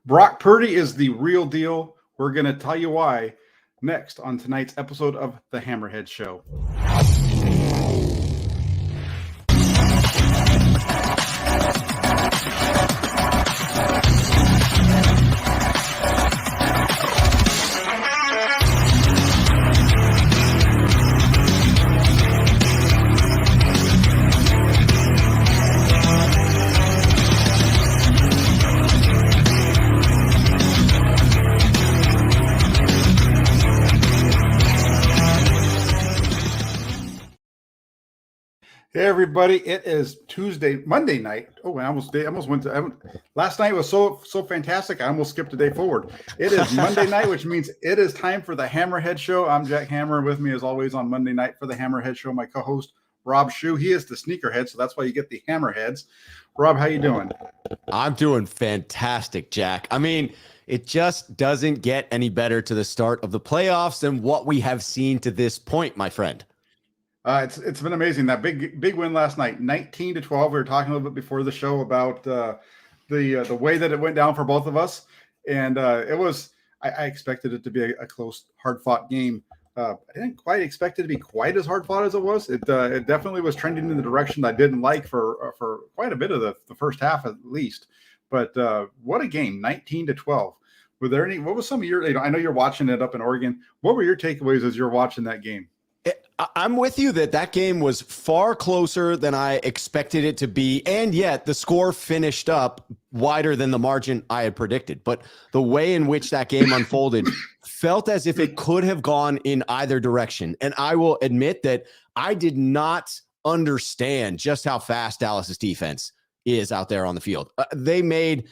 Brock Purdy is the real deal. We're going to tell you why next on tonight's episode of The Hammerhead Show. Hey everybody! It is Monday night. Oh, I almost went to. Last night was so fantastic. I almost skipped a day forward. It is Monday night, which means it is time for the Hammerhead Show. I'm Jack Hammer. With me, as always, on Monday night for the Hammerhead Show, my co-host Rob Shue. He is the sneakerhead, so that's why you get the Hammerheads. Rob, how you doing? I'm doing fantastic, Jack. I mean, it just doesn't get any better to the start of the playoffs than what we have seen to this point, my friend. It's been amazing. That big win last night, 19-12. We were talking a little bit before the show about the way that it went down for both of us, and it was. I expected it to be a close, hard-fought game. I didn't quite expect it to be quite as hard-fought as it was. It definitely was trending in the direction I didn't like for quite a bit of the first half at least. But what a game, 19-12. Were there any? What was some of your? I know you're watching it up in Oregon. What were your takeaways as you're watching that game? I'm with you that game was far closer than I expected it to be, and yet the score finished up wider than the margin I had predicted. But the way in which that game unfolded felt as if it could have gone in either direction. And I will admit that I did not understand just how fast Dallas's defense is out there on the field. They made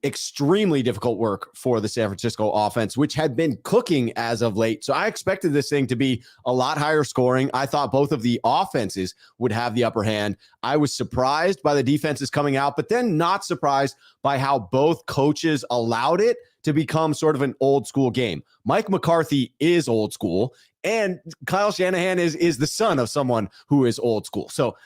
extremely difficult work for the San Francisco offense, which had been cooking as of late. So I expected this thing to be a lot higher scoring. I thought both of the offenses would have the upper hand. I was surprised by the defenses coming out, but then not surprised by how both coaches allowed it to become sort of an old school game. Mike McCarthy is old school, and Kyle Shanahan is the son of someone who is old school. So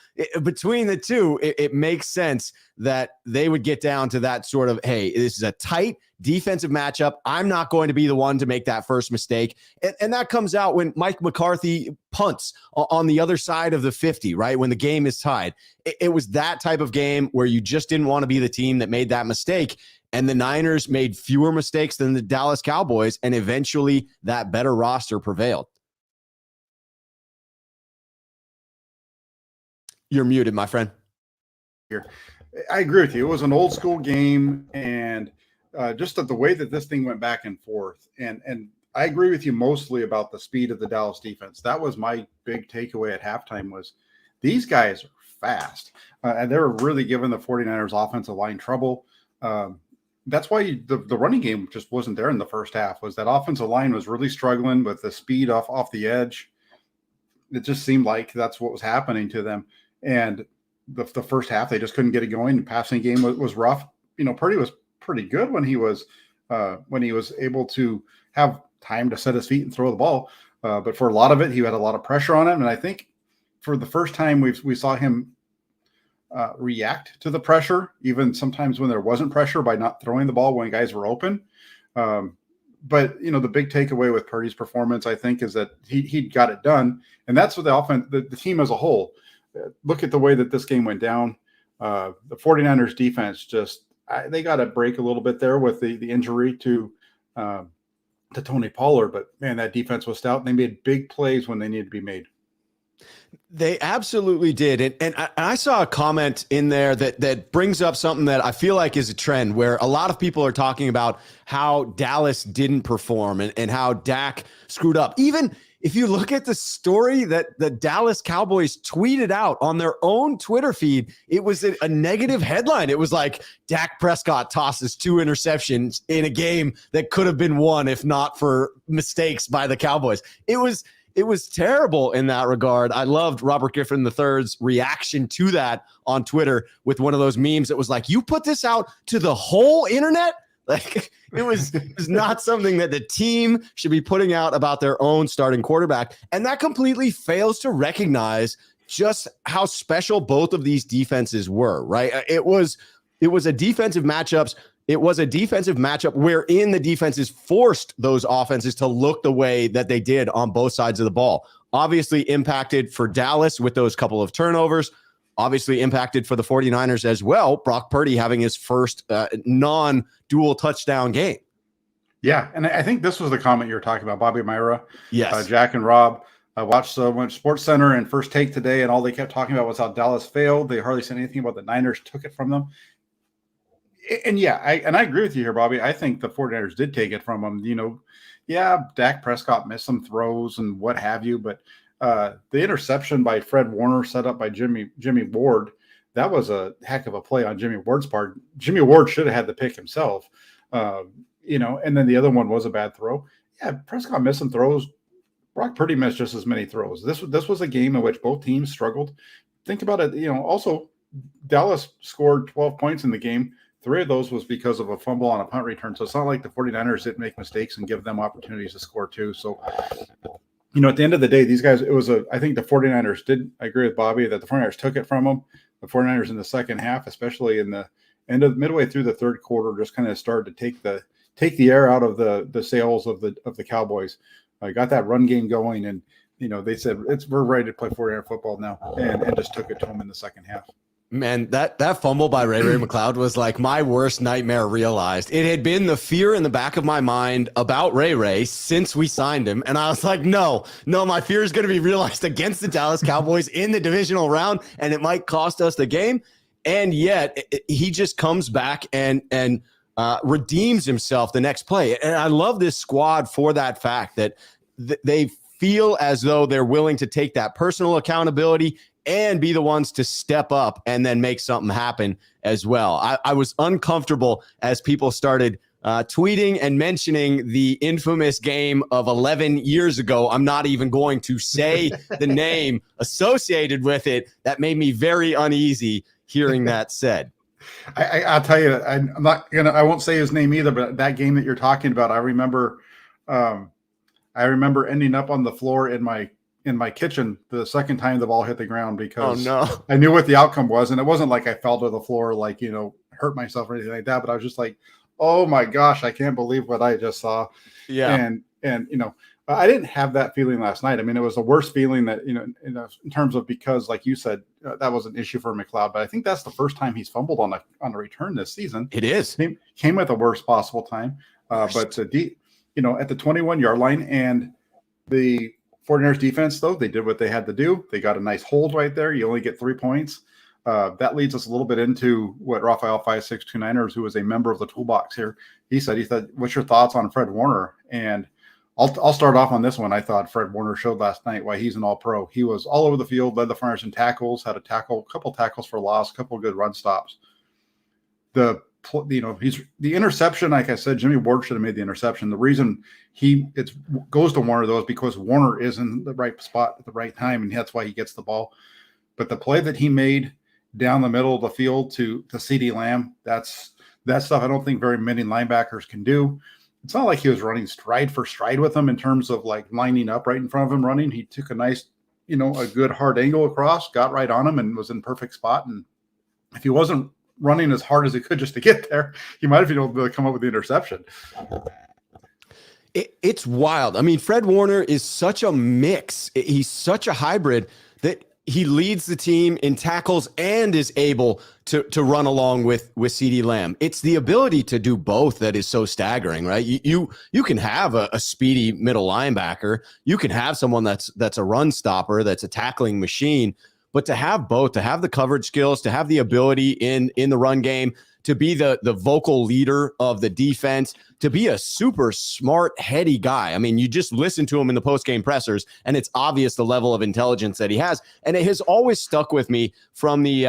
between the two, it makes sense that they would get down to that sort of, hey, this is a tight defensive matchup. I'm not going to be the one to make that first mistake. And that comes out when Mike McCarthy punts on the other side of the 50, right? When the game is tied. It was that type of game where you just didn't want to be the team that made that mistake. And the Niners made fewer mistakes than the Dallas Cowboys, and eventually that better roster prevailed. You're muted, my friend. Here, I agree with you. It was an old school game, and just the way that this thing went back and forth. And I agree with you mostly about the speed of the Dallas defense. That was my big takeaway at halftime was these guys are fast. And they were really giving the 49ers offensive line trouble. That's why the running game just wasn't there in the first half, was that offensive line was really struggling with the speed off the edge. It just seemed like that's what was happening to them. And the first half, they just couldn't get it going. The passing game was rough. Purdy was pretty good when he was able to have time to set his feet and throw the ball. But for a lot of it, he had a lot of pressure on him. And I think for the first time we saw him react to the pressure, even sometimes when there wasn't pressure, by not throwing the ball when guys were open. But the big takeaway with Purdy's performance, I think, is that he got it done. And that's what the offense, the team as a whole. Look at the way that this game went down. The 49ers defense they got a break a little bit there with the injury to Tony Pollard. But, man, that defense was stout. And they made big plays when they needed to be made. They absolutely did. And I saw a comment in there that brings up something that I feel like is a trend, where a lot of people are talking about how Dallas didn't perform and how Dak screwed up. Even if you look at the story that the Dallas Cowboys tweeted out on their own Twitter feed, it was a negative headline. It was like, Dak Prescott tosses 2 interceptions in a game that could have been won if not for mistakes by the Cowboys. It was terrible in that regard. I loved Robert Griffin III's reaction to that on Twitter with one of those memes that was like, you put this out to the whole internet? Like, it was not something that the team should be putting out about their own starting quarterback. And that completely fails to recognize just how special both of these defenses were, right? It was a defensive matchups it was a defensive matchup wherein the defenses forced those offenses to look the way that they did on both sides of the ball. Obviously impacted for Dallas with those couple of turnovers, obviously impacted for the 49ers as well. Brock Purdy having his first non-dual touchdown game. Yeah, and I think this was the comment you were talking about, Bobby Myra, Yes. Jack and Rob. I watched Sports Center and First Take today, and all they kept talking about was how Dallas failed. They hardly said anything about the Niners took it from them. And yeah, I agree with you here, Bobby. I think the 49ers did take it from them. Yeah, Dak Prescott missed some throws and what have you, but the interception by Fred Warner set up by Jimmy Ward, that was a heck of a play on Jimmy Ward's part. Jimmy Ward should have had the pick himself, and then the other one was a bad throw. Yeah, Prescott missed some throws. Brock Purdy missed just as many throws. This was a game in which both teams struggled. Think about it. Also, Dallas scored 12 points in the game. 3 of those was because of a fumble on a punt return. So it's not like the 49ers didn't make mistakes and give them opportunities to score too. So, at the end of the day, these guys, I think the 49ers did, I agree with Bobby that the 49ers took it from them. The 49ers in the second half, especially in the end of midway through the third quarter, just kind of started to take the air out of the sails of the Cowboys. I got that run game going, and they said we're ready to play 49er football now, and just took it to them in the second half. Man, that fumble by Ray McCloud was like my worst nightmare realized. It had been the fear in the back of my mind about Ray since we signed him. And I was like, no, my fear is going to be realized against the Dallas Cowboys in the divisional round, and it might cost us the game. And yet he just comes back and redeems himself the next play. And I love this squad for that fact that they feel as though they're willing to take that personal accountability and be the ones to step up and then make something happen as well. I was uncomfortable as people started tweeting and mentioning the infamous game of 11 years ago. I'm not even going to say the name associated with it. That made me very uneasy hearing that said. I'll tell you, I won't say his name either, but that game that you're talking about, I remember ending up on the floor in my kitchen the second time the ball hit the ground because I knew what the outcome was. And it wasn't like I fell to the floor, hurt myself or anything like that. But I was just like, oh my gosh, I can't believe what I just saw. Yeah. And I didn't have that feeling last night. I mean, it was the worst feeling that, in terms of, because like you said, that was an issue for McLeod, but I think that's the first time he's fumbled on a return this season. It is. Came at the worst possible time. But at the 21-yard line, and the 49ers defense, though, they did what they had to do. They got a nice hold right there. You only get 3 points. That leads us a little bit into what Raphael 5629ers, who is a member of the toolbox here, he said, what's your thoughts on Fred Warner? And I'll start off on this one. I thought Fred Warner showed last night why he's an all-pro. He was all over the field, led the 49ers in tackles, had a couple tackles for loss, a couple of good run stops. The interception, like I said, Jimmy Ward should have made the interception. The reason it goes to Warner, though, is because Warner is in the right spot at the right time, and that's why he gets the ball. But the play that he made down the middle of the field to CeeDee Lamb, that's stuff I don't think very many linebackers can do. It's not like he was running stride for stride with him in terms of like lining up right in front of him running. He took a nice, a good hard angle across, got right on him, and was in perfect spot. And if he wasn't running as hard as he could just to get there, he might have been able to come up with the interception. It's wild. I mean, Fred Warner is such a mix. He's such a hybrid that he leads the team in tackles and is able to run along with CeeDee Lamb. It's the ability to do both that is so staggering, right? You can have a speedy middle linebacker. You can have someone that's a run stopper, that's a tackling machine. But to have both, to have the coverage skills, to have the ability in the run game, to be the vocal leader of the defense, to be a super smart, heady guy. I mean, you just listen to him in the post-game pressers, and it's obvious the level of intelligence that he has. And it has always stuck with me from the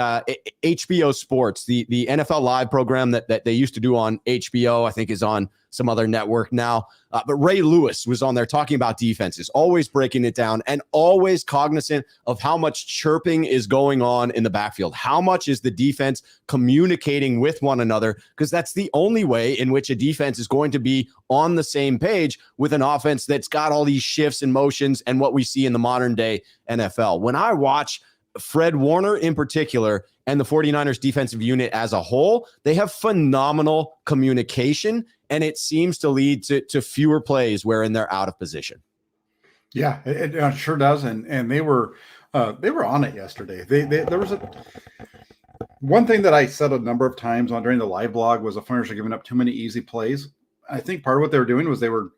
HBO Sports, the NFL Live program that they used to do on HBO, I think is on some other network now. But Ray Lewis was on there talking about defenses, always breaking it down and always cognizant of how much chirping is going on in the backfield. How much is the defense communicating with one another? Because that's the only way in which a defense is going to be on the same page with an offense that's got all these shifts and motions and what we see in the modern day NFL. When I watch Fred Warner in particular and the 49ers defensive unit as a whole, they have phenomenal communication, and it seems to lead to fewer plays wherein they're out of position. Yeah, it sure does. And they were on it yesterday. There was one thing that I said a number of times during the live blog was the 49ers are giving up too many easy plays. I think part of what they were doing was they were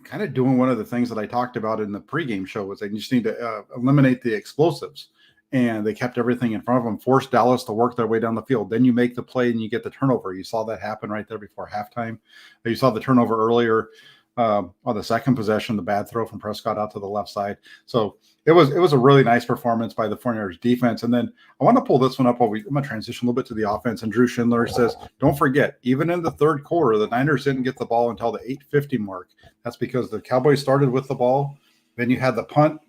kind of doing one of the things that I talked about in the pregame show was they just need to eliminate the explosives. And they kept everything in front of them, forced Dallas to work their way down the field. Then you make the play and you get the turnover. You saw that happen right there before halftime. You saw the turnover earlier on the second possession, the bad throw from Prescott out to the left side. So it was a really nice performance by the 49ers defense. And then I want to pull this one up I'm going to transition a little bit to the offense. And Drew Schindler says, don't forget, even in the third quarter, the Niners didn't get the ball until the 8:50 mark. That's because the Cowboys started with the ball. Then you had the punt,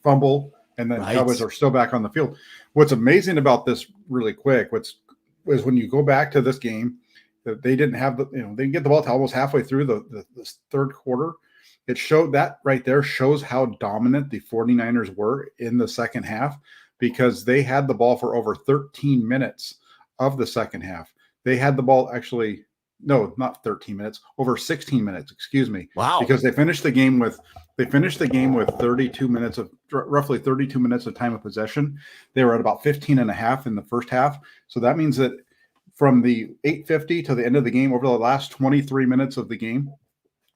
fumble, and then Cowboys are still back on the field. What's amazing about this really quick, is when you go back to this game, that they didn't have they didn't get the ball to almost halfway through the third quarter. It showed that right there shows how dominant the 49ers were in the second half because they had the ball for over 13 minutes of the second half. They had the ball not 13 minutes, over 16 minutes, excuse me. Wow. Because they finished the game with 32 minutes of roughly 32 minutes of time of possession. They were at about 15 and a half in the first half. So that means that from the 8:50 to the end of the game, over the last 23 minutes of the game,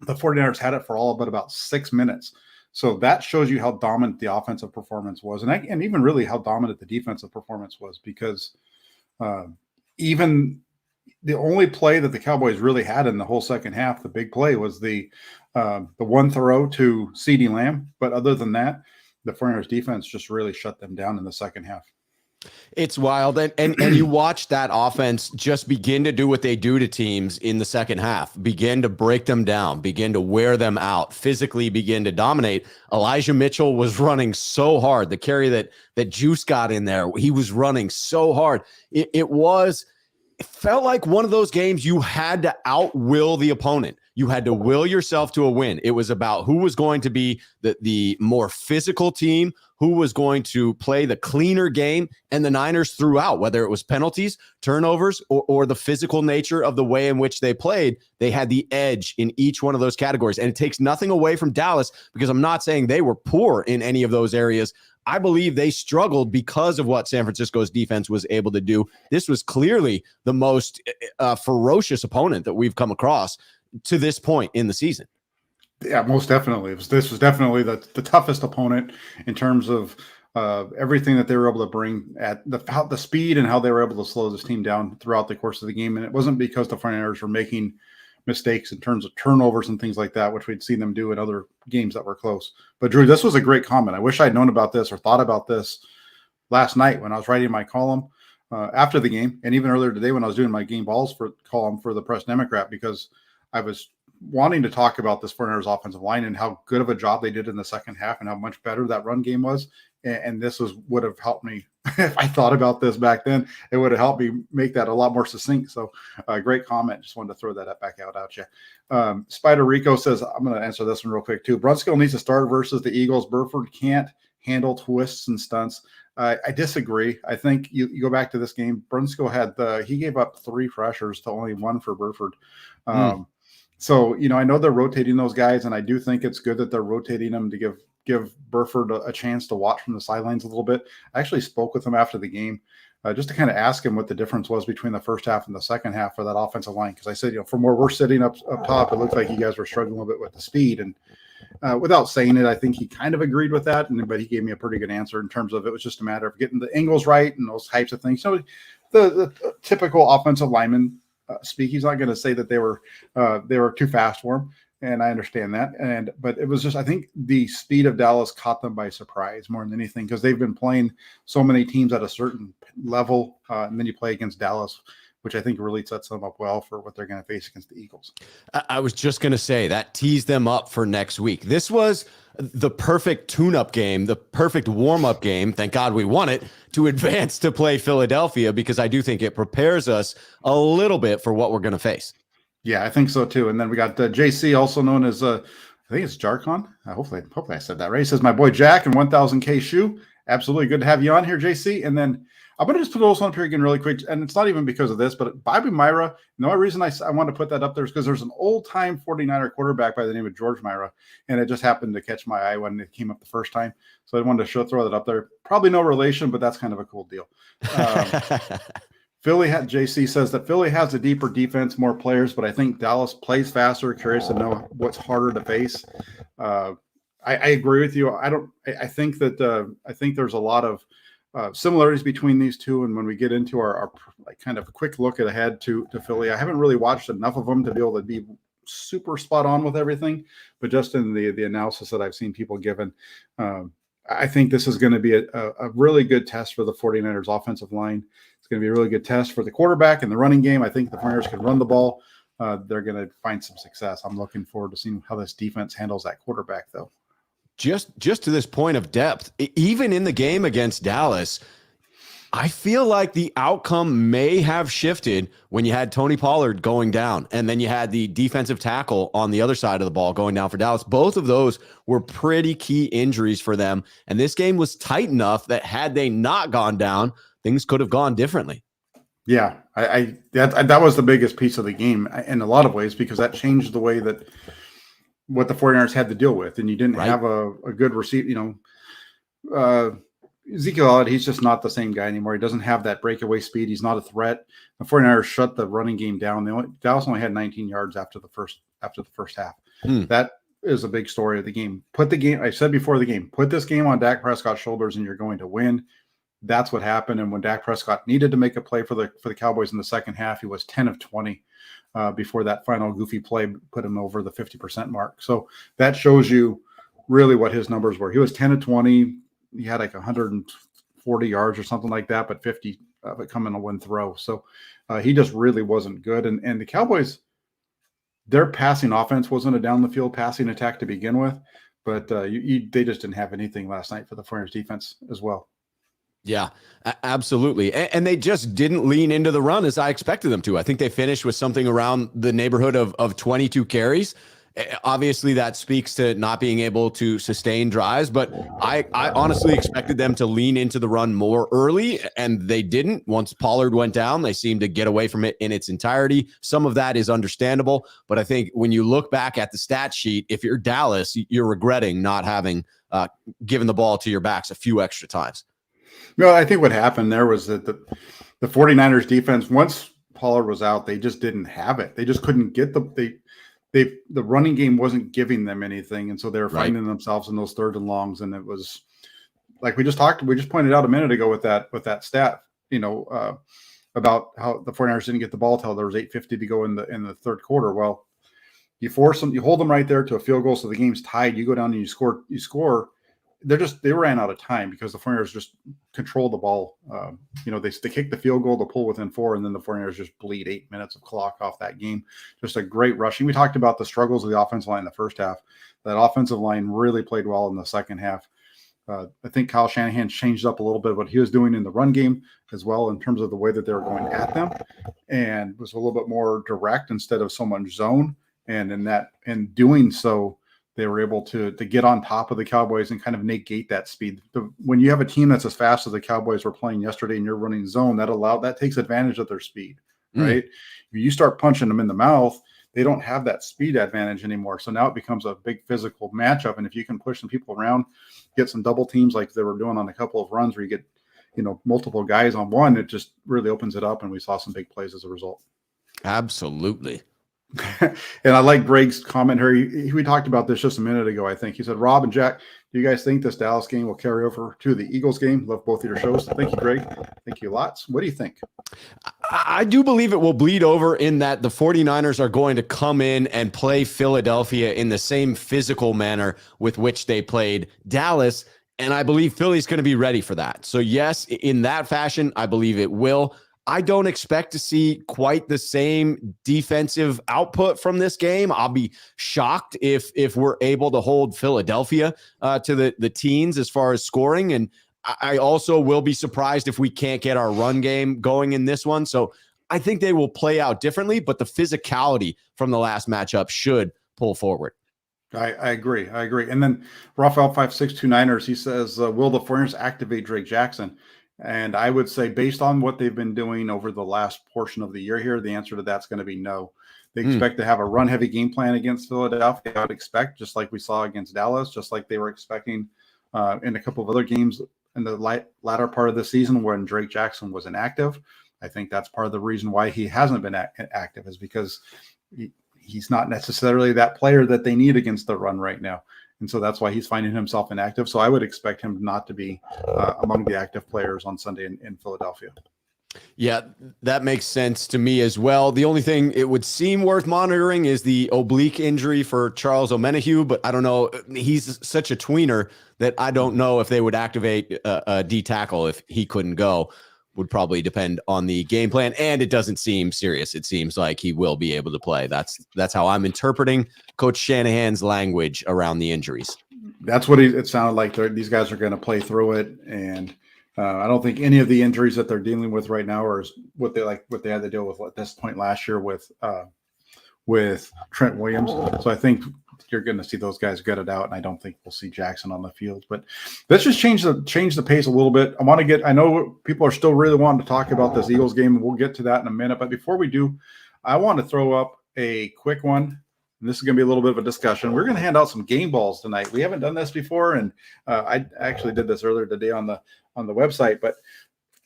the 49ers had it for all but about 6 minutes. So that shows you how dominant the offensive performance was, and even really how dominant the defensive performance was, because even the only play that the Cowboys really had in the whole second half, the big play, was the one throw to CeeDee Lamb. But other than that, the 49ers defense just really shut them down in the second half. It's wild. And you watch that offense just begin to do what they do to teams in the second half, begin to break them down, begin to wear them out, physically begin to dominate. Elijah Mitchell was running so hard. The carry that Juice got in there, he was running so hard. It felt like one of those games you had to outwill the opponent. You had to will yourself to a win. It was about who was going to be the more physical team, who was going to play the cleaner game, and the Niners threw out, whether it was penalties, turnovers, or the physical nature of the way in which they played. They had the edge in each one of those categories. And it takes nothing away from Dallas, because I'm not saying they were poor in any of those areas. I believe they struggled because of what San Francisco's defense was able to do. This was clearly the most ferocious opponent that we've come across to this point in the season. Yeah, most definitely. This was definitely the toughest opponent in terms of everything that they were able to bring at the speed and how they were able to slow this team down throughout the course of the game. And it wasn't because the 49ers were making mistakes in terms of turnovers and things like that, which we'd seen them do in other games that were close. But Drew, this was a great comment. I wish I'd known about this or thought about this last night when I was writing my column after the game, and even earlier today when I was doing my game balls column for the Press Democrat, because I was wanting to talk about this 49ers offensive line and how good of a job they did in the second half and how much better that run game was. And this would have helped me if I thought about this back then. It would have helped me make that a lot more succinct. So great comment. Just wanted to throw that back out at you. Spider Rico says, I'm going to answer this one real quick too. Brunskill needs to start versus the Eagles. Burford can't handle twists and stunts. I disagree. I think you go back to this game. Brunskill he gave up 3 pressures to only 1 for Burford. So, I know they're rotating those guys, and I do think it's good that they're rotating them to give Burford a chance to watch from the sidelines a little bit. I actually spoke with him after the game just to kind of ask him what the difference was between the first half and the second half for that offensive line. Because I said, from where we're sitting up top, it looked like you guys were struggling a little bit with the speed. And without saying it, I think he kind of agreed with that. But he gave me a pretty good answer in terms of it was just a matter of getting the angles right and those types of things. So the typical offensive lineman speak. He's not going to say that they were too fast for him, and I understand that. But it was just, I think the speed of Dallas caught them by surprise more than anything, because they've been playing so many teams at a certain level, and then you play against Dallas, which I think really sets them up well for what they're going to face against the Eagles. I was just going to say that teased them up for next week. This was the perfect tune-up game, the perfect warm-up game. Thank God we won it to advance to play Philadelphia, because I do think it prepares us a little bit for what we're going to face. Yeah, I think so too. And then we got JC, also known as I think it's Jarkon. Hopefully I said that right. He says, my boy Jack and 1000K Shoe Absolutely. Good to have you on here, JC. And then I'm going to just put those on up here again really quick. And it's not even because of this, but Bobby Myra, the only reason I wanted to put that up there is because there's an old-time 49er quarterback by the name of George Myra, and it just happened to catch my eye when it came up the first time. So I wanted to throw that up there. Probably no relation, but that's kind of a cool deal. JC says that Philly has a deeper defense, more players, but I think Dallas plays faster. Curious to know what's harder to face. I agree with you. I think there's a lot of similarities between these two. And when we get into our like kind of quick look ahead to Philly, I haven't really watched enough of them to be able to be super spot on with everything, but just in the analysis that I've seen people given, I think this is going to be a really good test for the 49ers offensive line. It's going to be a really good test for the quarterback and the running game. I think the 49ers can run the ball. They're going to find some success. I'm looking forward to seeing how this defense handles that quarterback, though. Just to this point of depth, even in the game against Dallas, I feel like the outcome may have shifted when you had Tony Pollard going down, and then you had the defensive tackle on the other side of the ball going down for Dallas. Both of those were pretty key injuries for them, and this game was tight enough that had they not gone down, things could have gone differently. Yeah, that was the biggest piece of the game in a lot of ways, because that changed the way that what the 49ers had to deal with, and you didn't have a good receiver. Ezekiel Elliott, he's just not the same guy anymore. He doesn't have that breakaway speed. He's not a threat. The 49ers shut the running game down. Dallas only had 19 yards after the first half. That is a big story of the game. I said before the game, put this game on Dak Prescott's shoulders and you're going to win. That's what happened. And when Dak Prescott needed to make a play for the Cowboys in the second half, he was 10 of 20 before that final goofy play put him over the 50% mark. So that shows you really what his numbers were. He was 10 of 20. He had like 140 yards or something like that, but 50 of it coming on one throw. So he just really wasn't good. And the Cowboys, their passing offense wasn't a down the field passing attack to begin with, but they just didn't have anything last night for the 49ers defense as well. Yeah, absolutely. And they just didn't lean into the run as I expected them to. I think they finished with something around the neighborhood of 22 carries. Obviously, that speaks to not being able to sustain drives, but I honestly expected them to lean into the run more early, and they didn't. Once Pollard went down, they seemed to get away from it in its entirety. Some of that is understandable, but I think when you look back at the stat sheet, if you're Dallas, you're regretting not having given the ball to your backs a few extra times. No, I think what happened there was that the 49ers defense, once Pollard was out, they just didn't have it. They just couldn't get the running game wasn't giving them anything. And so they were finding themselves in those third and longs. And it was like we just pointed out a minute ago with that stat, about how the 49ers didn't get the ball till there was 8:50 to go in the third quarter. Well, you force them, you hold them right there to a field goal. So the game's tied. You go down and you score. They ran out of time because the 49ers just controlled the ball. They kicked the field goal to pull within 4, and then the 49ers just bleed 8 minutes of clock off that game. Just a great rushing. We talked about the struggles of the offensive line in the first half. That offensive line really played well in the second half. I think Kyle Shanahan changed up a little bit what he was doing in the run game as well in terms of the way that they were going at them, and was a little bit more direct instead of so much zone. And in doing so, they were able to get on top of the Cowboys and kind of negate that speed. When you have a team that's as fast as the Cowboys were playing yesterday and you're running zone, that takes advantage of their speed, right? If you start punching them in the mouth, they don't have that speed advantage anymore. So now it becomes a big physical matchup. And if you can push some people around, get some double teams like they were doing on a couple of runs where you get, multiple guys on one, it just really opens it up. And we saw some big plays as a result. Absolutely. And I like Greg's comment here. We talked about this just a minute ago, I think. He said, Rob and Jack, do you guys think this Dallas game will carry over to the Eagles game? Love both of your shows. Thank you, Greg. Thank you lots. What do you think? I do believe it will bleed over in that the 49ers are going to come in and play Philadelphia in the same physical manner with which they played Dallas. And I believe Philly's going to be ready for that. So yes, in that fashion, I believe it will. I don't expect to see quite the same defensive output from this game. I'll be shocked if we're able to hold Philadelphia to the teens as far as scoring. And I also will be surprised if we can't get our run game going in this one. So I think they will play out differently, but the physicality from the last matchup should pull forward. I agree. I agree. And then Raphael 5629ers, he says, will the 49ers activate Drake Jackson? And I would say, based on what they've been doing over the last portion of the year here, the answer to that's going to be no. They expect to have a run heavy game plan against Philadelphia. I would expect, just like we saw against Dallas, just like they were expecting in a couple of other games in the latter part of the season when Drake Jackson was inactive. I think that's part of the reason why he hasn't been active, is because he's not necessarily that player that they need against the run right now. And so that's why he's finding himself inactive. So I would expect him not to be among the active players on Sunday in Philadelphia. Yeah, that makes sense to me as well. The only thing it would seem worth monitoring is the oblique injury for Charles Omenihu, but I don't know. He's such a tweener that I don't know if they would activate a D tackle if he couldn't go. Would probably depend on the game plan, and it doesn't seem serious. It seems like he will be able to play. That's how I'm interpreting Coach Shanahan's language around the injuries. That's what it sounded like. These guys are going to play through it, and I don't think any of the injuries that they're dealing with right now are what they had to deal with at this point last year with Trent Williams. So I think you're going to see those guys gut it out, and I don't think we'll see Jackson on the field. But let's just change the pace a little bit. I know people are still really wanting to talk about this Eagles game, and we'll get to that in a minute. But before we do, I want to throw up a quick one. And this is going to be a little bit of a discussion. We're going to hand out some game balls tonight. We haven't done this before, and I actually did this earlier today on the website. But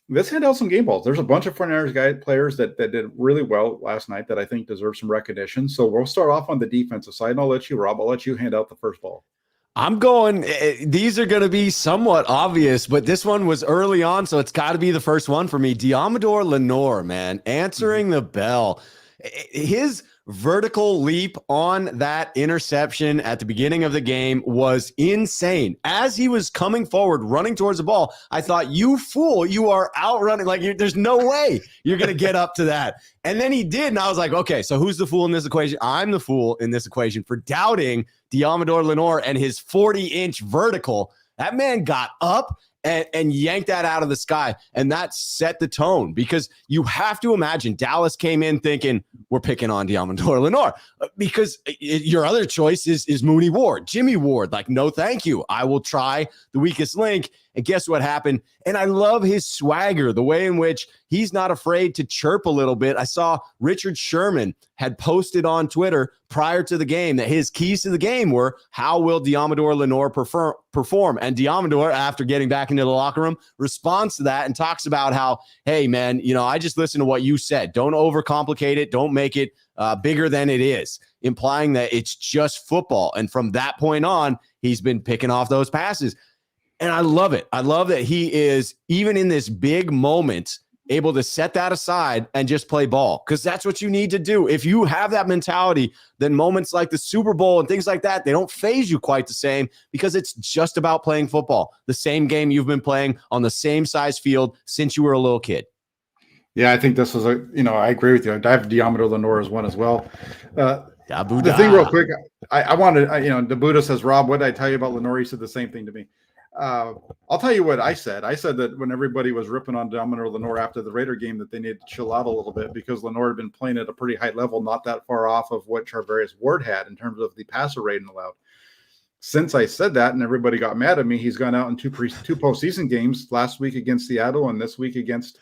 let's hand out some game balls. There's a bunch of 49ers players that did really well last night that I think deserve some recognition. So we'll start off on the defensive side, and I'll let you, Rob. I'll let you hand out the first ball. I'm going, these are going to be somewhat obvious, but this one was early on, so it's got to be the first one for me. Diamador Lenore, man, answering the bell. His vertical leap on that interception at the beginning of the game was insane. As he was coming forward, running towards the ball, I thought, you fool, you are outrunning. There's no way you're going to get up to that. And then he did, and I was like, okay, so who's the fool in this equation? I'm the fool in this equation for doubting Diamador Lenore and his 40-inch vertical. That man got up and yanked that out of the sky. And that set the tone, because you have to imagine Dallas came in thinking, we're picking on Diamador Lenore, because your other choice is Mooney Ward, Jimmy Ward. Like, no, thank you. I will try the weakest link. And guess what happened? And I love his swagger, the way in which he's not afraid to chirp a little bit. I saw Richard Sherman had posted on Twitter prior to the game that his keys to the game were, how will Diamador Lenore perform? And Diamador, after getting back into the locker room, responds to that and talks about how, hey, man, I just listened to what you said. Don't overcomplicate it. Don't make it bigger than it is, implying that it's just football. And from that point on, he's been picking off those passes. And I love it. I love that he is, even in this big moment, able to set that aside and just play ball, because that's what you need to do. If you have that mentality, then moments like the Super Bowl and things like that, they don't faze you quite the same, because it's just about playing football, the same game you've been playing on the same size field since you were a little kid. Yeah, I think this is I agree with you. I have Diamador Lenore as one as well. The thing real quick, I wanted, Dabuda says, Rob, what did I tell you about Lenore? He said the same thing to me. I'll tell you what I said. I said that when everybody was ripping on Diamador Lenore after the Raider game, that they needed to chill out a little bit, because Lenore had been playing at a pretty high level, not that far off of what Charvarius Ward had in terms of the passer rating allowed. Since I said that and everybody got mad at me, he's gone out in two postseason games, last week against Seattle and this week against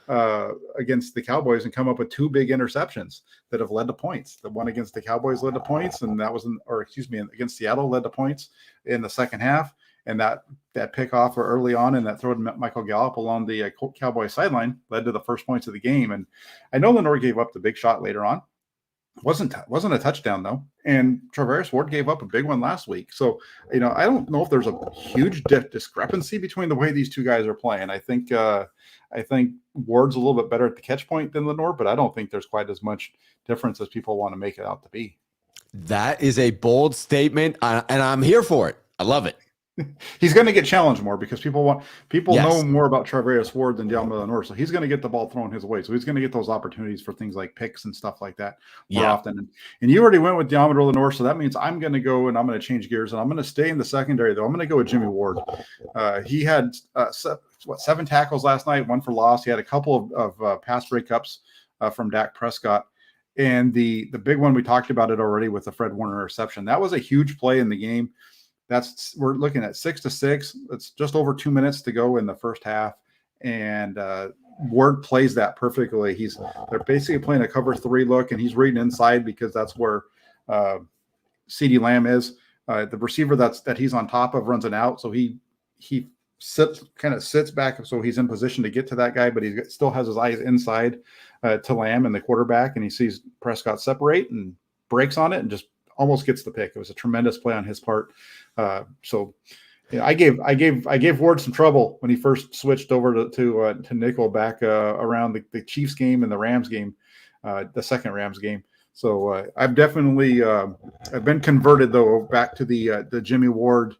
the Cowboys, and come up with two big interceptions that have led to points. The one against the Cowboys led to points, and that was against Seattle led to points in the second half. And that pick off early on and that throw to Michael Gallup along the Cowboy sideline led to the first points of the game. And I know Lenore gave up the big shot later on. Wasn't a touchdown though. And Charvarius Ward gave up a big one last week. So, I don't know if there's a huge discrepancy between the way these two guys are playing. I think Ward's a little bit better at the catch point than Lenore, but I don't think there's quite as much difference as people want to make it out to be. That is a bold statement, and I'm here for it. I love it. He's going to get challenged more, because people Yes. know more about Charvarius Ward than Diamador Lenore, so he's going to get the ball thrown his way. So he's going to get those opportunities for things like picks and stuff like that more often. And you already went with Diamador Lenore, so that means I'm going to go and I'm going to change gears, and I'm going to stay in the secondary though. I'm going to go with Jimmy Ward. He had 7 tackles last night, 1 for loss. He had a couple of pass breakups from Dak Prescott. And the big one, we talked about it already with the Fred Warner interception. That was a huge play in the game. We're looking at 6-6. It's just over 2 minutes to go in the first half. And Ward plays that perfectly. They're basically playing a cover 3 look, and he's reading inside because that's where CeeDee Lamb is. The receiver that he's on top of runs an out, so he sits back, so he's in position to get to that guy, but he still has his eyes inside to Lamb and the quarterback, and he sees Prescott separate and breaks on it and just almost gets the pick. It was a tremendous play on his part. I gave Ward some trouble when he first switched over to nickel back around the Chiefs game and the Rams game, the second Rams game. So I've definitely I've been converted though back to the Jimmy Ward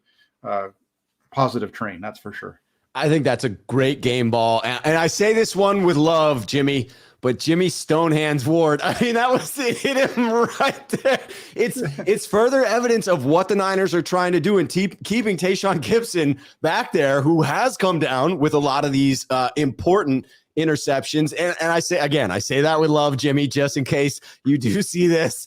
positive train. That's for sure. I think that's a great game ball, and I say this one with love, Jimmy. But Jimmy Stonehands Ward, I mean, that was it, hit him right there. It's further evidence of what the Niners are trying to do and keeping Tayshaun Gibson back there, who has come down with a lot of these important interceptions. And I say that with love, Jimmy, just in case you do see this.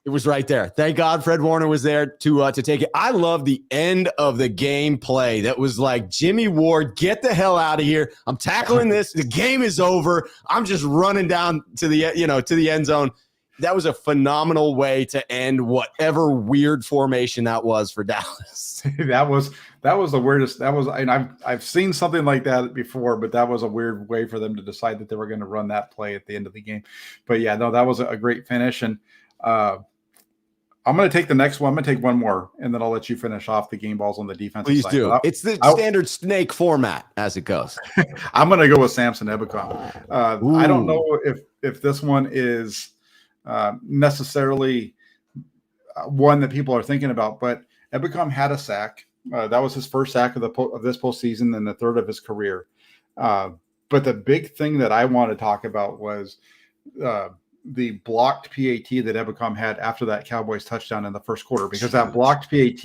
It was right there. Thank God Fred Warner was there to take it. I love the end of the game play. That was like, Jimmy Ward, get the hell out of here. I'm tackling this. The game is over. I'm just running down to the end zone. That was a phenomenal way to end whatever weird formation that was for Dallas. that was the weirdest. And I've seen something like that before, but that was a weird way for them to decide that they were going to run that play at the end of the game. But yeah, no, that was a great finish. And I'm going to take the next one. I'm going to take one more, and then I'll let you finish off the game balls on the defensive side. Please do. It's the standard snake format as it goes. I'm going to go with Samson Ebukam. I don't know if this one is necessarily one that people are thinking about, but Ebukam had a sack. That was his first sack of this postseason and the third of his career. But the big thing that I want to talk about was the blocked PAT that Ebukam had after that Cowboys touchdown in the first quarter, because that blocked PAT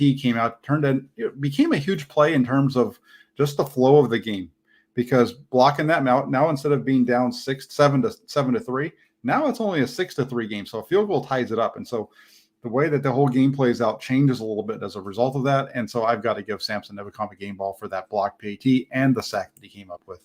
became a huge play in terms of just the flow of the game, because blocking that now instead of being down 7-3, now it's only a 6-3 game. So a field goal ties it up. And so the way that the whole game plays out changes a little bit as a result of that. And so I've got to give Samson Ebukam a game ball for that blocked PAT and the sack that he came up with.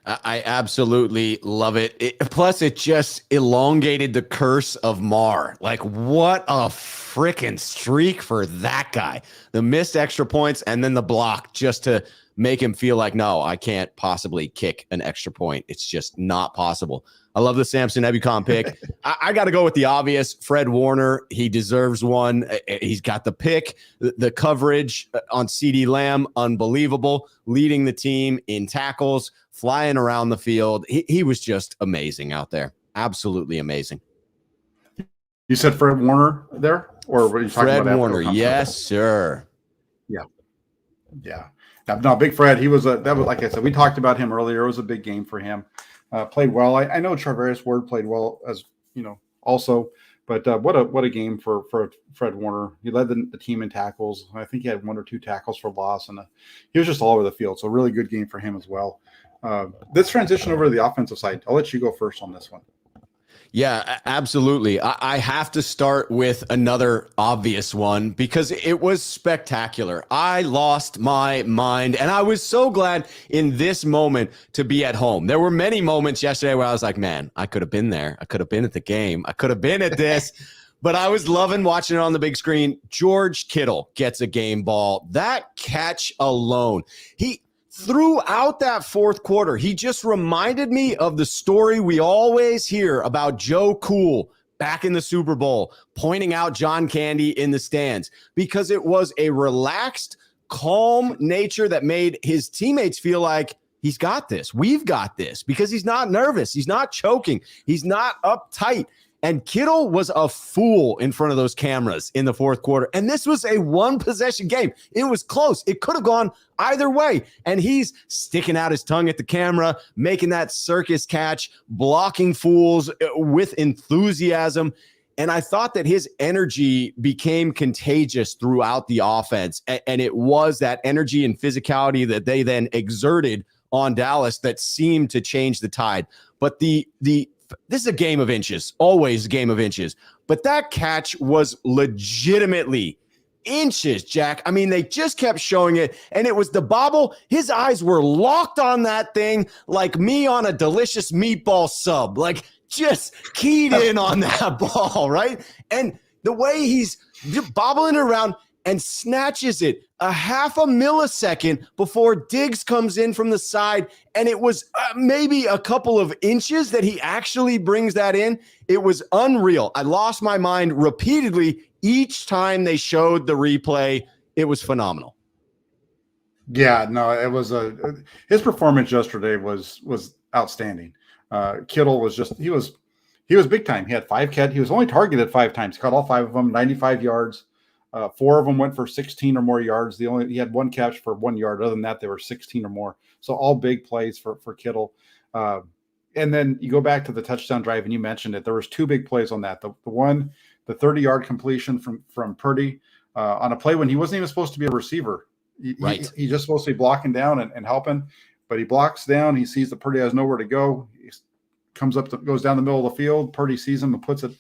I absolutely love it. Plus, it just elongated the curse of Marr. Like, what a freaking streak for that guy. The missed extra points and then the block just to make him feel like, no, I can't possibly kick an extra point. It's just not possible. I love the Samson Ebukam pick. I got to go with the obvious, Fred Warner. He deserves one. He's got the pick, the coverage on CeeDee Lamb, unbelievable, leading the team in tackles, flying around the field. He was just amazing out there. Absolutely amazing. You said Fred Warner there? Or were you talking Fred about Warner? Yes, sir. Yeah. No, Big Fred, that was like I said, we talked about him earlier. It was a big game for him. Played well. I know Charvarius Ward played well as also, but what a game for Fred Warner. He led the team in tackles. I think he had 1 or 2 tackles for loss, and he was just all over the field. So really good game for him as well. Let's transition over to the offensive side. I'll let you go first on this one. Yeah, absolutely. I have to start with another obvious one because it was spectacular. I lost my mind, and I was so glad in this moment to be at home. There were many moments yesterday where I was like, man, I could have been there. I could have been at the game. I could have been at this. But I was loving watching it on the big screen. George Kittle gets a game ball. That catch alone. Throughout that fourth quarter, he just reminded me of the story we always hear about Joe Cool back in the Super Bowl, pointing out John Candy in the stands, because it was a relaxed, calm nature that made his teammates feel like he's got this. We've got this, because he's not nervous. He's not choking. He's not uptight. And Kittle was a fool in front of those cameras in the fourth quarter. And this was a one-possession game. It was close. It could have gone either way. And he's sticking out his tongue at the camera, making that circus catch, blocking fools with enthusiasm. And I thought that his energy became contagious throughout the offense. And it was that energy and physicality that they then exerted on Dallas that seemed to change the tide. But this is a game of inches, always a game of inches. But that catch was legitimately inches, Jack. I mean, they just kept showing it, and it was the bobble. His eyes were locked on that thing like me on a delicious meatball sub, like just keyed in on that ball, right? And the way he's bobbling around and snatches it a half a millisecond before Diggs comes in from the side, and it was maybe a couple of inches that he actually brings that in. It was unreal. I lost my mind repeatedly each time they showed the replay. It was phenomenal. Yeah, no, it was his performance yesterday was outstanding. Kittle was he was big time. He had 5 catch. He was only targeted 5 times. He caught all 5 of them, 95 yards. 4 of them went for 16 or more yards. He had 1 catch for 1 yard. Other than that, they were 16 or more. So all big plays for Kittle. And then you go back to the touchdown drive, and you mentioned it. There was 2 big plays on that. The 30-yard completion from Purdy on a play when he wasn't even supposed to be a receiver. Right. He's just supposed to be blocking down and helping, but he blocks down. He sees that Purdy has nowhere to go. He goes down the middle of the field. Purdy sees him and puts it